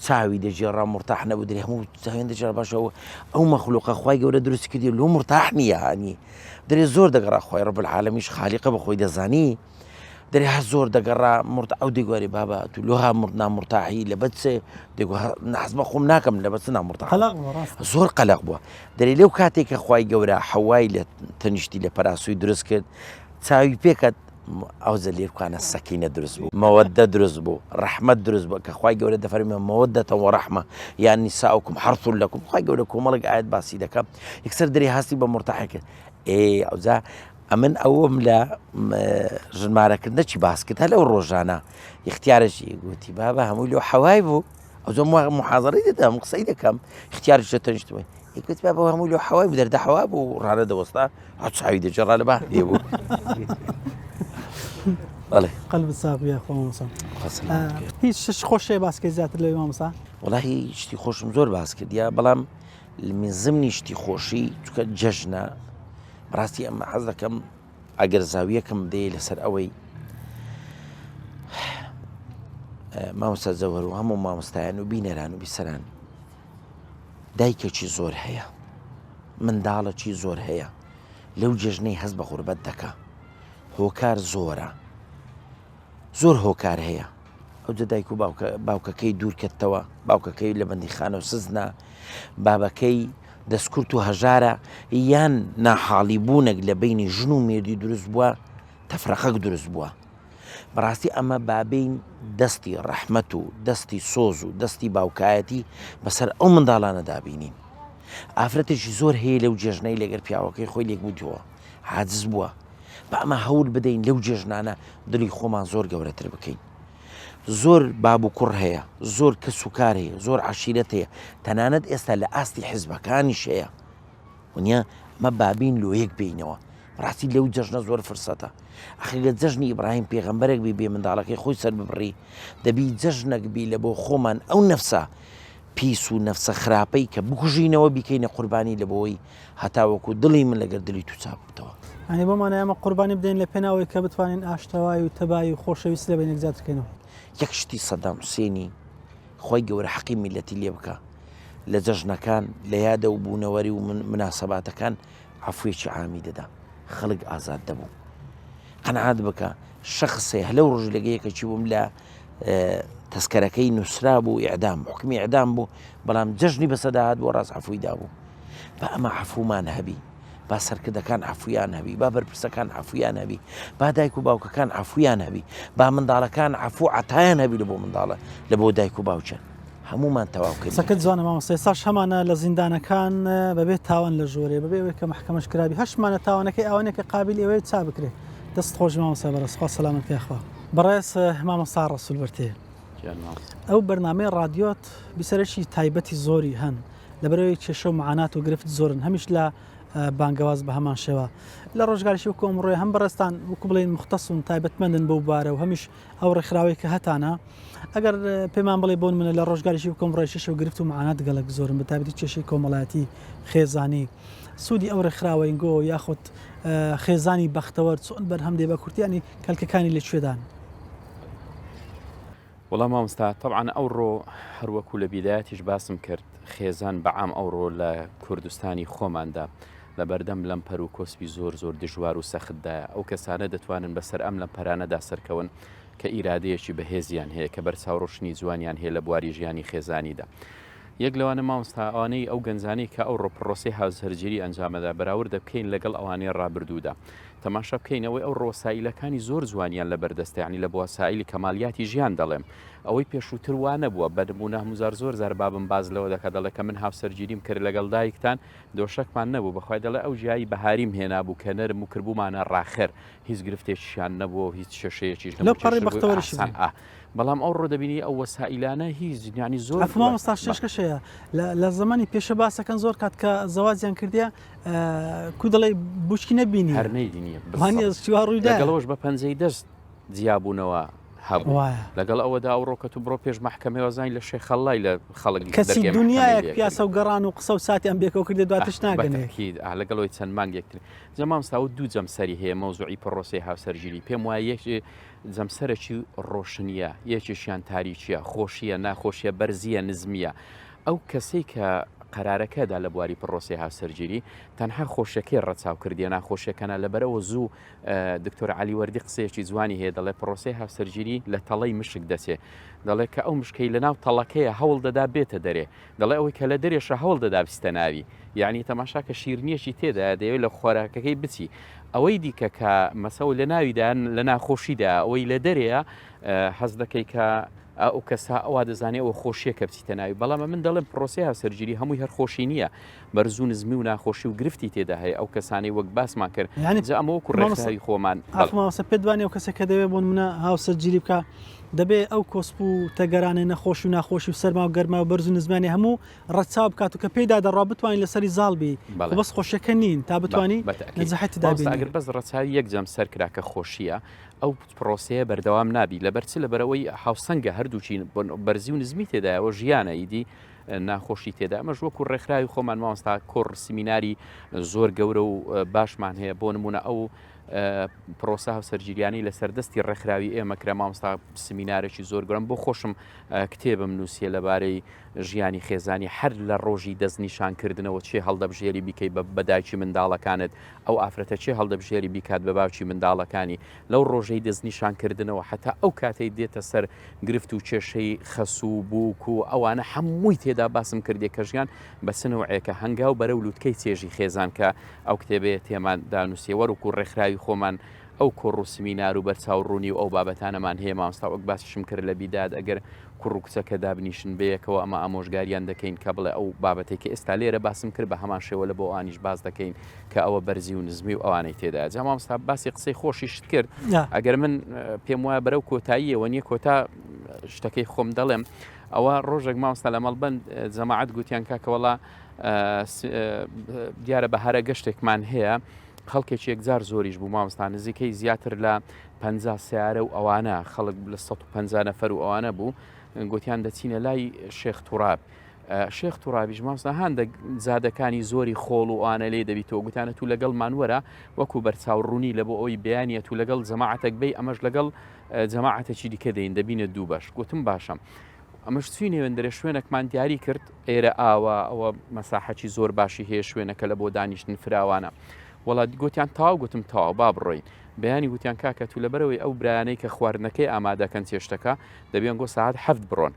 چاوی دەژێڕا مرتاح نەبوو دەرێ هەموو چاویان دەژێڕا باشەوە ئەو مەخلوقە خوای گەورە دروست کردی لۆ مرتاح نییە هانی دەرێ زۆر دەگەڕا خوای ڕەب العالەمیش خالیقە بەخۆی دەزانی دەرێ هەر زۆر دەگەڕا ئەو دەیگواری بابا تو لۆها نامرتاحی لەبەت چێ نەحەز بە خۆم ناکەم لەبەت نامرتاح زۆر قەلەق بووە دەرێ لەو کاتێک کە خوای گەورە حەوای لە تەنیشتی لە پەراسووی دروست کرد چاوی پێکەت ئەو زەلێرکانە سەکینە دروست بوو مەوەدە دروست بوو ڕەحمەت دروست بوو کە خوای گەورە دەفەرمێ مەوەدەتە وەڕەحمە یان نیساؤکم حەرث لەکم خوای گەورە کۆمەڵێک ئاەت باسی دەکەم یەکسەر دەرێ هاستی بە مرتاحی کرد ئەوجا ئەمن ئەوم لە ژمارەکردنە چی باس کرد هە لەو ڕۆژانە اختیارێکی گوتی بابە هەمووی لەو حەوای بوو ئەو زۆر محاضەڕی دەدەم قسەی دەکەم اختیارش تەنیشتوی یەکوت بابە هەمووی لەو حەوای بوو دەردە حەوا بوو ڕانە دەوەستا چاوی دەجێڕا لە بەر دێ بوو قەلبت ساقیە خۆمەسا هیچ شش خۆشێ باسکە زیاتر لەوێ مامۆستا وەڵاهی شتی خۆشم زۆر باس کردیا بەڵام من زمنی شتی خۆشی چکە جەژنە بەڕاستی ئەمە حەز دەکەم ئەگەر زاویەکەم دێ لەسەر ئەوەی مامۆستا زەوەر و هەموو مامۆستایان و بینەران و بیسەران دایکێکی زۆر هەیە منداڵێکی زۆر هەیە لەو جەژنەی هەست بە غوربەت دەکا هۆکار زۆرە زۆر هۆکار هەیە ئەوجە دایک و باوکەکەی دوورکردتەوە باوکەکەی لە بەندیخانە و سزنا بابەکەی دەستکورت و هەژارە یان ناحاڵی بوونێک لە بینی ژن و مێردی دروست بووە تەفرەقەک دروست بووە بەڕاستی ئەمە بابین دەستی ڕەحمەت و دەستی سۆز و دەستی باوکایەتی بەسەر ئەو منداڵانە دابینین. ئافرەتێکی زۆر هەیە لەو جێژنەی لەگەر پیاوەکەی خۆی لێک بوویەوە حاجز بووە، بە ئەمە هەوڵ بدەین لەو جێژنانە دڵی خۆمان زۆر گەورەتر بکەین. زۆر باب و کوڕ هەیە، زۆر کەس و کار هەیە، زۆر عشیرەت هەیە، تەنانەت ئێستا لە ئاستی حیزبەکانیش هەیە. ونیە ئەمە بابین لۆ یەک بینەوە. ڕاستی لەو جەژنە زۆر فرسەتە. ئەخی لە جەژنی ئیبراهیم پێغەمبەرێک بی بێ منداڵەکەی خۆی سەر ببڕی، دەبی جەژنێک بی لە بۆ خۆمان ئەو نەفسە پیس و نەفسە خراپەی کە بکوژینەوە بیکەینە قوربانی لە بۆی هەتاوەکو دڵی من لەگەر دڵی تو چاپ بتەوە. ئەنی بۆمانە ئەمە قوربانی بدەین لە پێناوەی کە بتوانین ئاشتەوای و تەبای و خۆشەویست لە بینێک زیاترکەینەوە. یەک شتی سەدام حوسێنی خۆی گەورە حەقی میلەتی لێ بکە لە جەژنەکان لە یادە و بوونەوەری و مناسەباتەکان عەفوێکی عامی دەدا، خەڵک ئازاد دەبوو. قەنەعات بکە شەخصێ هەلەو ڕۆژ لەگەیەکەچی بووم لە تەسکەرەکەی نووسرا بوو ئیعدام حکمی ئیعدام بوو، بەڵام جەژنی بەسەداهات بۆ ڕاست عەفوی دابوو. بە ئەمە عەفومان هەبی، با سەرکردەکان عەفویان هەبی، با بەرپرسەکان عەفویان هەبی، با دایک و باوکەکان عەفویان هەبی، با منداڵەکان عەفو عەتایان هەبی لە بۆ منداڵە لە بۆ دایک و باوچە. هەمومان تەواوکەین. سەکەت جوانە مامۆستا ساش هەمانە لە زیندانەکان بەبێت تاوان لە ژۆرێ بەبێ ئەوەی کە محکەمەش کرابی هەشمانە تاوانەکەی ئەوانێکە قابل ئێوەی چا بکرێ. دەست خۆش مامۆستا بەڕێز خوا سەلامەتی ئەخوا. بەڕێز مامۆستا ڕەسوول بەرتێ. ئەو بەرنامەی ڕادیۆت بیسەرەشی تایبەتی زۆری هەن لەبەرەوەی کێشە و معانات و گرفت زۆرن هەمیش لە بانگەواز بە هەمان شێوە لە ڕۆژگاریشی و کۆمڕۆی هەم بەڕێستان وەکو بڵێن مختص و تایبەتمەندن بەو بارە و هەمیش ئەو ڕێکخراوەی کە هەتانە ئەگەر پێمان بڵێ بۆن منە لە ڕۆژگاریشی و کۆمڕۆی شەش و گرفت و معانات گەلک زۆرن بە تایبەتی کێشەی کۆمەڵایەتی خێزانی سوودی ئەو ڕێکخراوەینگۆ یاخود خێزانی بەختەوەر چۆن بەرهەم دێ بە کورتیانی کەلکەکانی لەکوێدان. وەڵام مامۆستا طبعاً ئەوڕۆ هەروەکو لە بیدایەتیش باسم کرد خێزان بەعام ئەوڕۆ لە کوردستانی خۆماندا لە بەردەم لەم پەر و کۆسپی زۆر زۆر دژوار و سەختدایە ئەو کەسانە دەتوانن بەسەر ئەم لەم پەرانەدا سەرکەون کە ئیرادەیەکی بەهێزیان هەیە کە بەرچاوڕۆشنی جوانیان هەیە لە بواری ژیانی خێزانیدا. یەک لەوانە مامۆستا ئەوانەی ئەو گەنجانەی کە ئەو ڕۆپڕۆسی هاوسەرگیری ئەنجامەدا بەراورد دەبکەین لەگەڵ ئەوانەی ڕابردوودا تەماشا بکەینەوەی ئەو ڕۆسایلەکانی زۆر جوانیان لە بەردەستیانی لە بۆسایلی کەمالیاتی ژیان دەڵێم ئەوەی پێشووتر وانە بووە بەدەمونە هەموزار زۆر زار بابم باز لەوە دەکە دەڵێ کە من هاوسەرگیریم کرد لەگەڵ دایکتان دۆشەکمان نەبوو بەخوای دەڵێ ئەو ژیایی بەهاریم هێنابوو کە نەرم و کردبوومانە ڕاخر هیچ گرفتێکیشیان نەبووە هیچ شەشەیەکیش بەڵام ئەو ڕۆ دەبینی ئەو وەسائلانە هیچ ینی زۆر مامۆستا شەشکەشەیە لە زمانی پێشە باسەکەن زۆر کات کە زەواجیان کردیا کو دەڵێ بچکی نەبینی هەر نەیدینیە ڕوویداگەڵەوەش بە پەنجەی دەست جیابوونەوە هەبوو لەگەڵ ئەوەدا ئەو ڕۆکەت و بڕۆ پێش محکەمەوە زین لە شێخەڵای لە خەڵک کەسی دنیایەک پیاسە و گەڕان و قسە و ساتیان بێکەوە کردێ دواتش ناگەنێت لەگەڵەوەی چەند مانگێکتر جەمامستا و دوو جەمسەری هەیە مەوزوعی پڕۆسی هاوسەرگیری پێم وایە یەکی جەمسەرێکی ڕۆشنیە یەکێکیان تاریچیە خۆشیە ناخۆشیە بەرزیە نزمیە ئەو کەسەی کە قەرارەکەدا لە بواری پڕۆسی هاوسەرگیری تەنها خۆشیەکەی ڕەچاو کردیە ناخۆشیەکەنە لەبەرەوە زوو دکتۆر علی وەردی قسەیەکی جوانی هەیە دەڵێ پڕۆسی هاوسەرگیری لە تەڵەی مشک دەچێ دەڵێ کە ئەو مشکەی لەناو تەڵەکەیە هەوڵ دەدا بێتە دەرێ دەڵێ ئەوەی کە لە دەرێشە هەوڵ دەدا بیستە ناوی یعنی تەماشا کە شیرنیەکی تێدا دەیەوێت لە خۆراکەکەی بچی ئەوەی دیکە کە مەسەو لە ناویدا لە ناخۆشیدا ئەوەی لە دەرەیە حەز دەکەی کە ئەو کەسا ئەووا دەزانێت ئەوە خۆشیەکە بچیتە ناوی بەڵام من دەڵێم پرۆسی هاوسەرگیری هەمووی هەر خۆشی نییە بەرزوو نزمی و ناخۆشی و گرفتی تێدا هەیە ئەو کەسانی وەک باسمان کرد ئەمە وەکو ڕێکخراوی خۆمان ئەمەوەسە پێ دوانێ و کەسێکە دەوێت بۆن منە هاوسەرگیری بکە دەبێ ئەو کۆسپ و تەگەرانەی نەخۆشی و ناخۆشی و سەرما و گەرما و بەرز و نزمانی هەموو ڕەچاو بکات و کە پێیدا دەڕا بتوانین لەسەری زاڵبی بەس خۆشیەکە نین تا بتوانانی نەجاحەتی دابێت بەس ڕەچاوی یەک جەم سەر کراکە خۆشیە ئەو پرۆسەیە بەردەوام نابی لەبەرچ لەبەرەوەی هاوسەنگە هەردووچی بەرزی و نزمی تێدایەوە ژیانە ئیدی ناخۆشی تێدا ئەمەش وەکو ڕێکخراوی خۆمان مامۆستا کۆڕ سیمیناری زۆر گەورە و باشمان هەیە بۆ نمونە ئەو پرۆسە هاوسەرگیریانی لە سەردەستی ڕێکخراوی ئێمە کرا مامۆستا سیمینارێکی زۆر گەورم بۆ خۆشم کتێبم نووسیە لەبارەی ژیانی خێزانی هەر لە ڕۆژی دەستنیشانکردنەوە چێ هەڵدەبژێری بیکەی بە دایکی منداڵەکانت ئەو ئافرەتە چێ هەڵدەبژێری بیکات بە باوکی منداڵەکانی لەو ڕۆژەی دەستنیشانکردنەوە حتا ئەو کاتەی دێتە سەر گرفت و کێشەی خەسوو بووک و ئەوانە هەمووی تێدا باسم کردێ کە ژیان بە سنەوەیەکە هەنگاو بەرە و لووتکەی چێژی خێزان کە ئەو کتێبەیە تێمان دانووسێ وەرەکو ڕێکخراوی خۆمان ئەو کوڕ و سمینار و بەرچاوڕوونی و ئەو بابەتانەمان هەیە مامۆستا وەک باسیشم کرد لە بیداد ئەگەر کوڕ و کچەکە دابنیشن بەیەکەوە ئەمە ئامۆژگاریان دەکەین کە بڵێ ئەو بابەتێکی ئێستا لێرە باسم کرد بە هەمان شێوە لە بۆ ئەوانیش باز دەکەین کە ئەوە بەرزی و نزمی و ئەوانەی تێدا جا مامۆستا باسی قسەی خۆشی شت کرد ئەگەر من پێم وایە بەرەو کۆتاییەوە نییە کۆتا شتەکەی خۆم دەڵێم ئەوە ڕۆژێک مامۆستا لە مەڵبەند جەماعەت گوتیان کاکەوەڵا دیارە بەهارە گەشتێکمان هەیە خەڵکێکی یەکجار زۆریش بوو مامۆستا نزیکەی زیاتر لە 50 سیارە و ئەوانە خەڵک لە 150 نەفەر و ئەوانە بوو گوتیان دەچینە لای شێخ توڕاب شێخ توڕابیش مامۆستا هەندێک زادەکانی زۆری خۆڵ و ئەوانە لێ دەبیتەوە گوتانە تو لەگەڵمان وەرە وەکو بەرچاوڕوونی لە بۆ ئەوی بەیانیە تو لەگەڵ جەماعەتێک بەی ئەمەش لەگەڵ جەماعەتێکی دیکە دەین دەبینە دوو بەش گوتم باشە ئەمەش چوی نێوەندرە شوێنێکمان دیاری کرد ئێرە ئاوە ئەوە مەساحەتی زۆر باشی هەیە شوێنەکە لە بۆ دانیشتن فراوانە وڵات گوتیان تاوا گوتم تاوا با بڕۆین بەیانی گوتیان کاکە تو لەبەرەوەی ئەو برایانەی کە خواردنەکەی ئامادەکەن چێشتەکە دەبیان گۆ ساعت 7 بڕۆن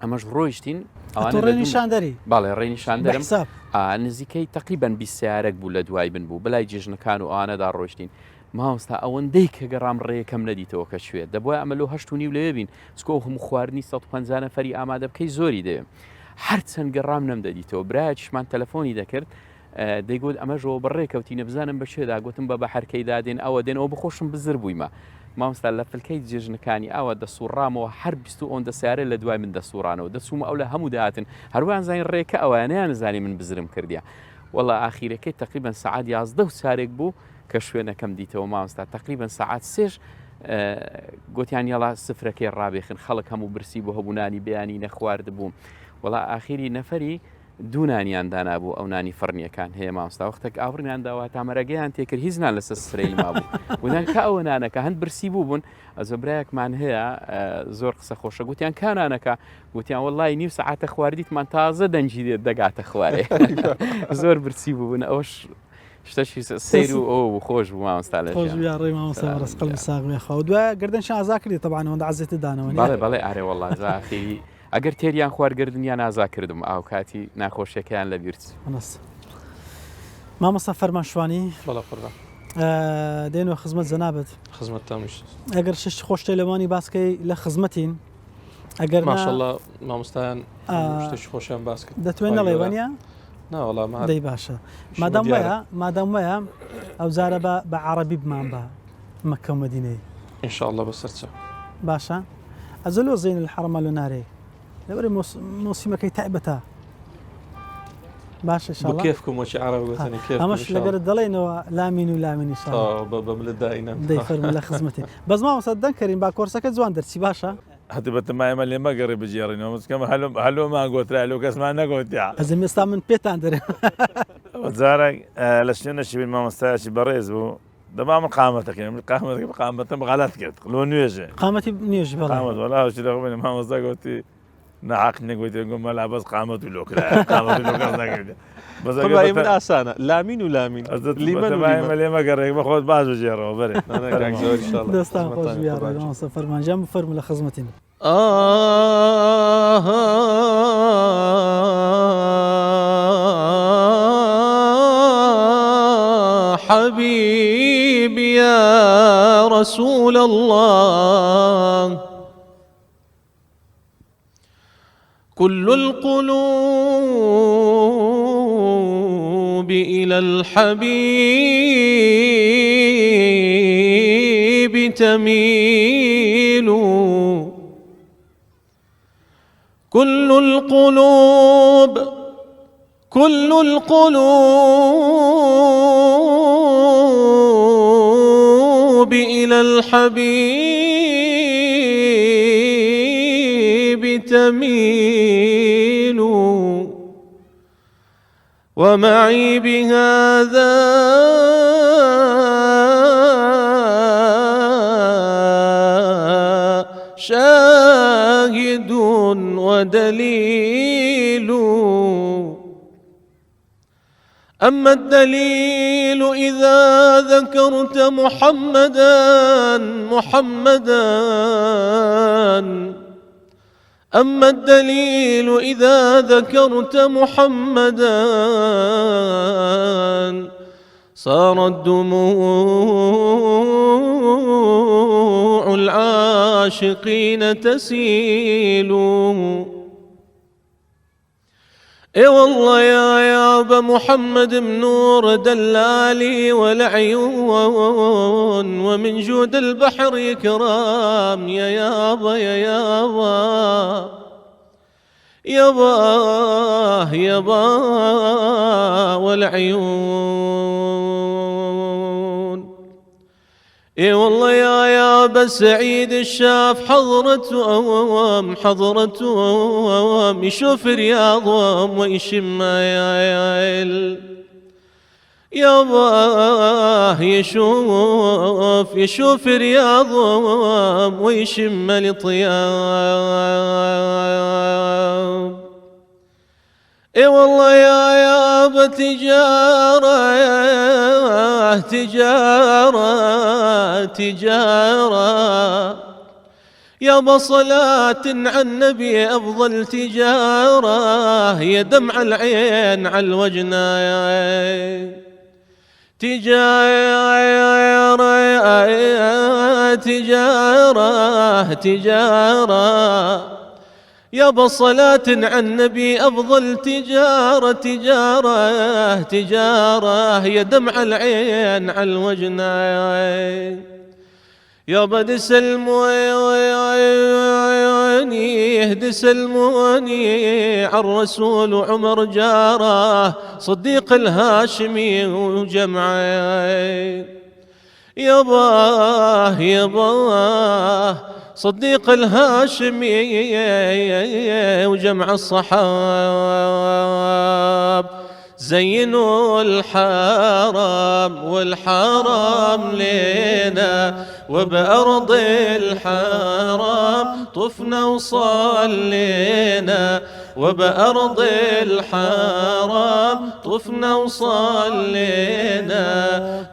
ئەمەش ڕۆیشتین ڕێنیشاندەری باڵێ ڕێنیشاندەرم نزیکەی تقریبان 20 سیارێک بوو لە دوای بن بوو بەلای جێژنەکان و ئەوانەدا ڕۆیشتین مامۆستا ئەوەندەی کە گەڕام ڕێیەکەم نەدیتەوە کە شوێت دەبووە ئەمە لەو 8 و نیو لەوێ بین چکۆ هەموو خواردنی 150 نەفەری ئامادە بکەی زۆری دەوێ هەرچەند گەڕام نەمدەدیتەوە برایەکیشمان تەلەفۆنی دەکرد دەیگوت ئەمەژەوە بەڕێکەوتی نەبزانم بەشێدا گوتم بە بەحەرکەی دادێن ئەوە دێن ئەو بخۆشم بزر بوویمە مامۆستا لە فلکەی جێژنەکانی ئەوە دەسوڕامەوە هەر 20 سیارە لە دوای من دەسوڕانەوە دەچوومە ئەو لە هەموو داهاتن هەروان زانین ڕێکە ئەوانیان نزانی من بزرم کردیا وەڵا ئاخیرەکەی تقریبا سعات 11 سارێک بوو کە شوێنەکەم دیتەوە مامۆستا تقریبا سعات 3 گوتیان یاڵا سفرەکەی ڕابێخن خەڵک هەموو برسی بۆ هەبوونانی بەیانی نەخوارد بوو وەڵا ئاخیری نەفەری دوونانیان دانابوو ئەو نانی فڕنیەکان هەیە مامۆستا وەختێک ئاوڕیان داوا تامەرەگەیان تێکرد هیچ نان لەسەر سفرەی مابوو وتیان کە ئەوە نانەکە هەند برسی بوو بوون ئەزۆبرایەکمان هەیە زۆر قسە خۆشە گوتیان کانانەکە گوتیان وەڵی نیو سەعاتە خواردیتمان تازە دەنجی دێت دەگاتە خوارێ زۆر برسی بوون ئەوش شتەشی سیر و ئەو خۆش بوو مامۆستا لە ڕێ مامۆستا ڕستقل ساغمێخەوە دوای گردنشان ئازا کردی تەبعاً ئەوەندە عەزێتی دانەوە بەڵێ ئارێ وەڵڵا زاخی ئەگەر تێریان خواردگردنیان ئازا کردم ئاو کاتی ناخۆشیەکەیان لە بیرچ مامۆستا فەرمانشوانی بەڵە فڕە دێنەوە خزمەت جەنابەت خزمەت تامیش ئەگەر شش خۆشتەی لەوانی باسکەی لە خزمەتین ئەگەر ماشەڵڵا مامۆستایان شتێکی خۆشیان باس کرد دەتوێن نەڵێ وانە ناوەڵام دەی باشە مادام وایە ئەو جارە بە عەرەبی بمان بە مەکە و مەدینەی ئینشاءڵڵا بەسەرچە باشە ئەزەلۆ زین الحەرەمە لە نارێ لەبەری مۆسیمەکەی تایبەتە باشە کێفکم وەچی عەرەب گوتنی کێف ئەمەش لەگەرت دەڵێنەوە لامین و لامینی بەملت داینە دەی فەرموو لە خزمەتی بەس مامۆستا دەنکەرین با کۆرسەکە جوان دەرچی باشە هەتی بەتەمایمە لێ مەگەڕێ بجێڕینەوە مچکەمە هەلۆمان گۆترا لەو کەسمان نەگۆتیا ئەزم ئێستا من پێتان دەرێ جارێک لە شوێنەشی بین مامۆستایەکی بەڕێز بوو دەما من قامەتەکەم قامەتەم غەلەت کرد لۆ نوێژێ قامەتی نوێژ قامەت وەڵاوەشی لەغوێنێ مامۆستا گوتی نەحەق نەگوتی گومە لا بەس قامەت و لۆکرا قامەت و لۆکەس نەکردی من ئاسانە لامین و لامین لێ مەگەڕێک بە خۆت باش بجێڕەوە بەرێ دەستان خۆش بیاڕێ فەرمانجام فەرموو لە خزمەتین حبيبي يا رسول الله كل القلوب إلى الحبيب تميل كل القلوب إلى الحبيب تميل ومعي بهذا شاهد ودليل أما الدليل إذا ذكرت أما الدليل إذا ذكرت محمدا صارت دموع دموع العاشقين تسيل. اي والله يا ابا محمد بنور دلالي والعيون، ومن جود البحر يكرام يا يابا يا يابا يابا يابا والعيون. اي والله يا ابا سعيد الشاف حضرتهم حضرتهم، يشوف رياضهم ويشم يابا يشوف رياضهم ويشم الطياب. اي والله يا ابا تجارة يابا صلاة على النبي أفضل تجارة، يا دمع العين على الوجنة تجارة يابا صلاة على النبي أفضل تجارة يا دمع العين على الوجنة. يابا دس الموني عالرسول وعمر جاره، صديق الهاشمي وجمعه. يابا صديق الهاشمي وجمع الصحاب. زينوا الحرم والحرم لينا، وبأرض الحرم طفنا وصلينا، وبأرض الحرم طفنا وصلينا.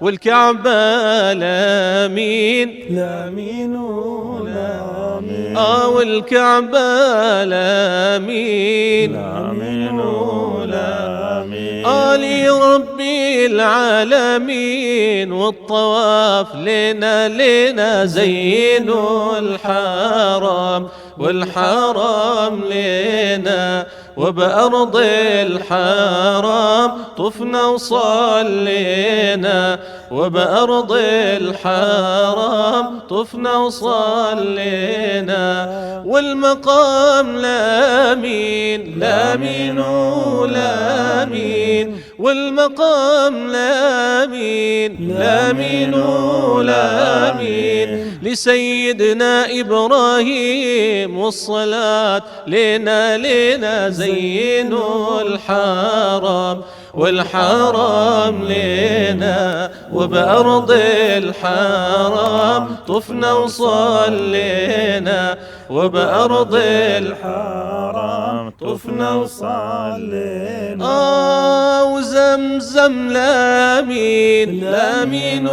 والكعبة لامين لامين ولامين، والكعبة لامين لامين ولامين، آلي ربي العالمين. والطواف لنا زينوا الحرم والحرم لنا، وبأرض الحرم طفنا وصلينا، وبأرض الحرم طفنا وصلينا. والمقام لامين لامين ولامين، والمقام لامين لامين ولامين، لسيدنا إبراهيم والصلاة لنا زينوا الحرم والحرم لنا، وبأرض الحرم طفنا وصلينا، وبأرض الحرم طفنا وصلينا. وزمزم لامين لامين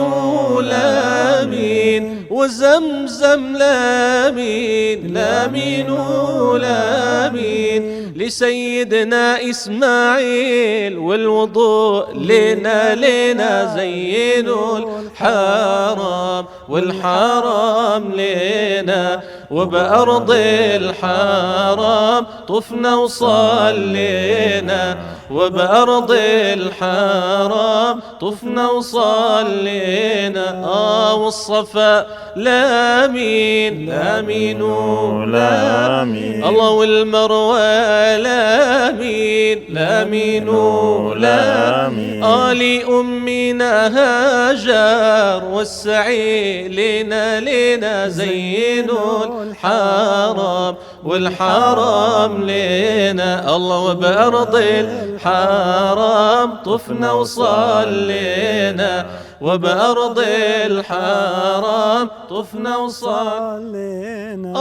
ولامين، وزمزم لامين لامين ولامين، لسيدنا إسماعيل والوضوء لنا زينوا الحرم والحرم لنا، وبأرض الحرم طفنا وصلينا، وبأرض الحرم طفنا وصلينا. والصفا لامين لامين ولامين، الله والمروة لامين لامين ولامين، آل أمنا هاجر والسعي لنا زينوا الحرم والحرم لنا. الله وبأرض الحرم طفنا وصلينا، وبأرض الحرم طفنا وصلينا.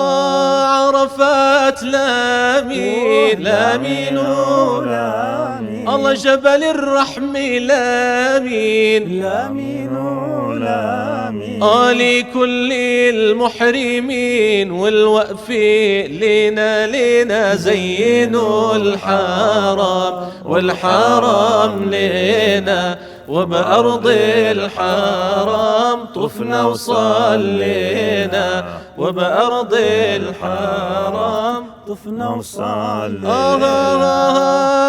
عرفات لامين لامين ولامين، الله جبل الرحم لامين لامين ولامين، لكل المحرمين والوقف لنا زينوا الحرم والحرم لنا، وبأرض الحرام طفنا وصلينا وبأرض الحرام طفنا وصلينا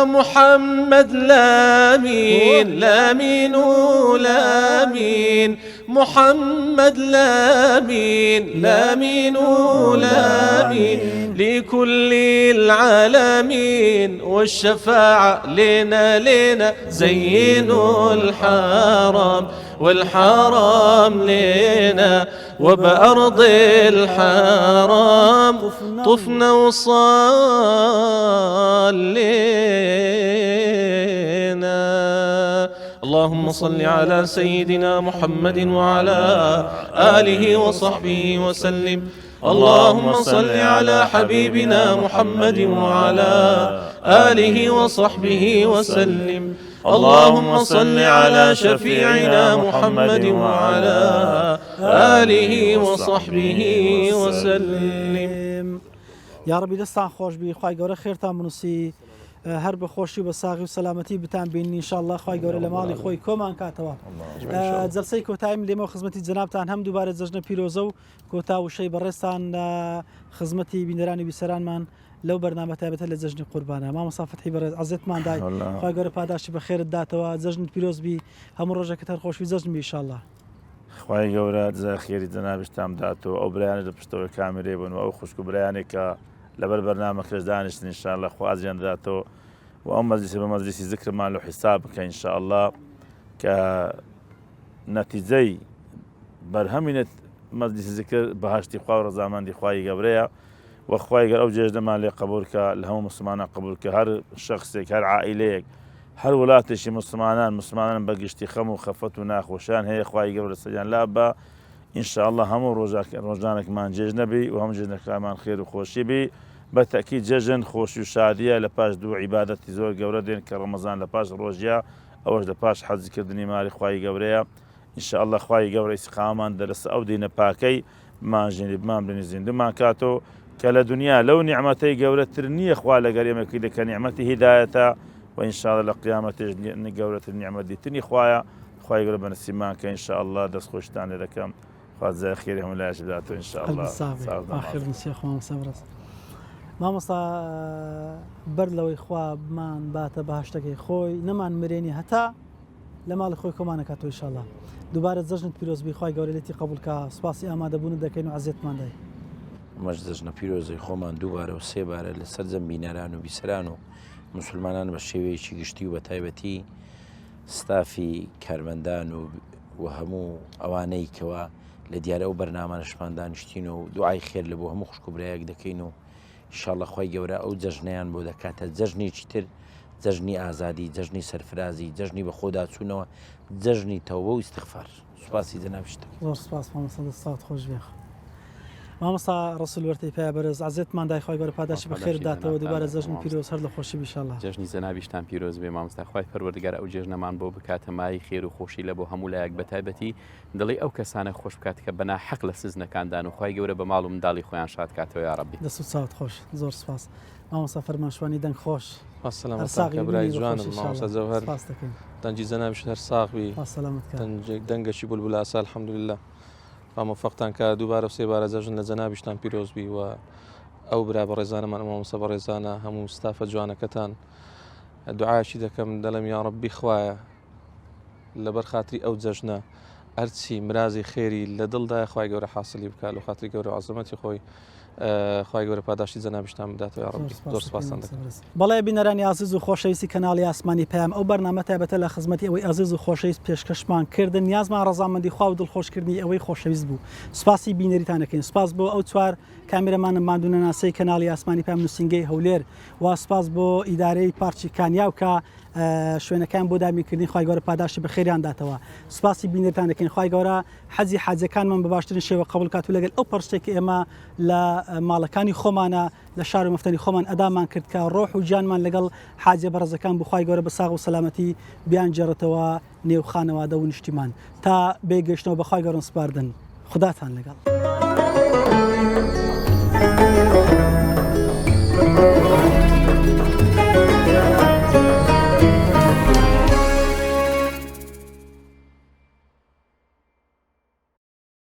محمد لامين لامين ولامين محمد لامين لامين ولامين لكل العالمين والشفاعة لنا زينوا الحرام والحرام لنا وبأرض الحرام طفنا وصلينا. اللهم صل على سيدنا محمد وعلى آله وصحبه وسلم. اللهم صل على حبيبنا محمد وعلى آله وصحبه وسلم. اللهم صل على شفيعنا محمد وعلى آله وصحبه وسلم. یا ربی دەستان خۆش بی، خوای گەورە خێرتان بنووسی، هەر بە خۆشی و بە ساغی و سەلامەتی بتان بینی ئینشاءالله خوای گەورە لە ماڵی خۆی کۆمان کاتەوە. جەلسەی کۆتاییم لێمە خزمەتی جەنابتان هەم دووبارە جەژنە پیرۆزە و کۆتا وشەی بەڕێستان خزمەتی بینەرانی بیسەرانمان لەو بەرنامە تایبەتە لە جەژنی قوربانە. مامۆستا فەتحی بەڕێز عەزیزمان دای، خوای گەورە پاداشی بە خێرت داتەوە، جەژنت پیرۆز بی، هەموو ڕۆژێکت هەر خۆشوی جەژن بی ئینشاءالله. خوای گەورە جزای خێری جەنابیشتان داتەوە، ئەو برایانە لە پشتەوەی کامێرەی بوون و ئەو خوشک و برایانێک کە لەبەر بەرنامەکەش دانیشتن ئینشاءالله خوا ئەجریان داتەوە و ئەو مەجلیسە بە مەجلیسی ذکرمان لەو حیساب بکە ئینشاءالله کە نەتیجەی بەرهەمینێت مەجلیسی ذکر بەهاشتی خوا و ڕەزامەندی خوای گەورەیە و خوای گەورە ئەو جێژنەمان لێ قبولکە، لە هەموو مسلمانان قبولکە، هەر شەخصێک هەر عائیلەیەک هەر وڵاتێکی مسلمانان بەگشتی خەم و خەفەت و ناخۆشیان هەیە، خوای گەورە سەریان لا بە ئینشاءالله هەموو ڕۆژانێکمان جێژ نەبی و هەموو جێژنەکانمان خێر و خۆشی بی. بە تەکید جەژن خۆشی و شادیە لە پاش دوو عیبادەتی زۆر گەورە دێن کە ڕەمەزان لە پاش ڕۆژیە، ئەوەش لە پاش حەجکردنی ماڵی خوای گەورەیە. ئینشاءالله خوای گەورە ئیستیقامەمان دەرەسە ئەو دینە پاکەی ماژێنی بمان بنی زیندومان کاتەوە کە لە دنیا لەو نیعمەتەی گەورەتر نییە خوا لەگەر ئێمەکەی دەکە نیعمەتی هیدایەتە و ئینشاءالله لە قیامەتێش گەورەتر نیعمەت دیتنی خوایە. خوای گەورە بەنسیبمان کە ئینشاءالله دەستخۆشتان لێ دەکەم، خوا جزای خێری هەموو لایەش بداتەوە ئینشاءالله. مامۆستا بەر لەوەی خوا بمان باتە بەهەشتەکەی خۆی نەمان مرێنی هەتا لە ماڵی خۆی کۆمانەکاتەوە ئینشاءالله. دووبارە جەژنت پیرۆزبی خوای گەورە لێتی قبولکە، سوپاسی ئامادەبوونت دەکەین و عەزیزمان دای. مەش جەژنە پیرۆزەی خۆمان دووبارە و سێبارە لەسەر جەم بینەران و بیسەران و مسلمانان بە شێوەیەکی گشتی و بە تایبەتی ستافی کارمەندان و هەموو ئەوانەی کەوە لە دیارە و بەرنامانشمان دانیشتین و دوعای خێر لە بۆ هەموو خوشک و برایەک دەکەین و ئینشاءالله خوای گەورە ئەو جەژنەیان بۆ دەکاتە جەژنێکی تر، جەژنی ئازادی، جەژنی سەرفرازی، جەژنی بەخۆداچوونەوە، جەژنی تەوبە و ئیستیغفار. سوپاسی جەنابشتە. زۆر سوپاس مامۆستا، دەستات خۆش بێ. مامۆستا ڕەسوول وەرتەی پیا بەرز عەزیزمان دای، خوای گەورە پاداشی بە خێر داتەوە، دووبارە جەژن پیرۆز هەر لە خۆشی ئینشاءالله. جەژنی جەنابیشتان پیرۆز بێ مامۆستا، خوای پەروەردگار ئەو جێژنەمان بۆ بکاتە مای خێر و خۆشی لە بۆ هەموو لایەک بە تایبەتی دڵی ئەو کەسانە خۆش بکات کە بەناحەق لە سزنەکاندان و خوای گەورە بە ماڵ و منداڵی خۆیان شاد کاتەوە یا ڕەبی. دەست و چاوت خۆش، زۆر سوپاس. مامۆستا فەرمانشوانی دەنگ خۆش. سەلامەت برای جوانم مامۆستا جەوهەر، دەنجی جەنابیشت هەر ساغ بی، دەنگەشی بولبول ئاسا الحەمدولله. موفقتان کە دووبارە سێبارە جەژن لە جەنابیشتان پیرۆز بی و ئەو برا بە ڕێزانەمان مامۆستا بە ڕێزانە هەموو ستافە جوانەکەتان دوعاشی دەکەم، دەڵێم یا ڕەبی خوایە لەبەر خاتری ئەو جەژنە هەرچی مرازی خێری لە دڵدایە خوای گەورە حاصلی بکات و خاتری گەورە و عەزەمەتی خۆی خوای گەورە پاداشی جەنابیشتان بداتەوە یا ڕەبی. زۆر سوپاسان دەکەم. بەڵێ بینەرانی عەزیز و خۆشەویستی کەناڵی ئاسمانی پەیام، ئەو بەرنامە تایبەتە لە خزمەتی ئەوەی عەزیز و خۆشەویست پێشکەشمان کردن، نیازمان ڕەزامەندی خوا و دڵخۆشکردنی ئەوەی خۆشەویست بوو. سوپاسی بینەریتان دەکەین، سوپاس بۆ ئەو چوار کامێرەمانم مادونە ناسەی کەناڵی ئاسمانی پەیام نووسینگەی هەولێر و سوپاس بۆ ئیدارەی پارچی کانیاو کە شوێنەکان بۆ دامیکردنی خوای گەورە پاداشی بە خێریان داتەوە. سوپاسی بینەرتان دەکەین، خوای گەورە حەزی حاجەکانمان بە باشترین شێوە قبول کات و لەگەڵ ئەو پەرستێکی ئێمە لە ماڵەکانی خۆمانە لە شار و مەفتەنی خۆمان ئەدامان کرد کە ڕۆح و گیانمان لەگەڵ حاجە بەڕێزەکان بۆ خوای گەورە بە ساغ و سەلامەتی بیان جێڕێتەوە نێو خانەوادە و نیشتیمان تا بێگەشتنەوە بە خوای گەورە سپاردن. خوداتان لەگەڵ.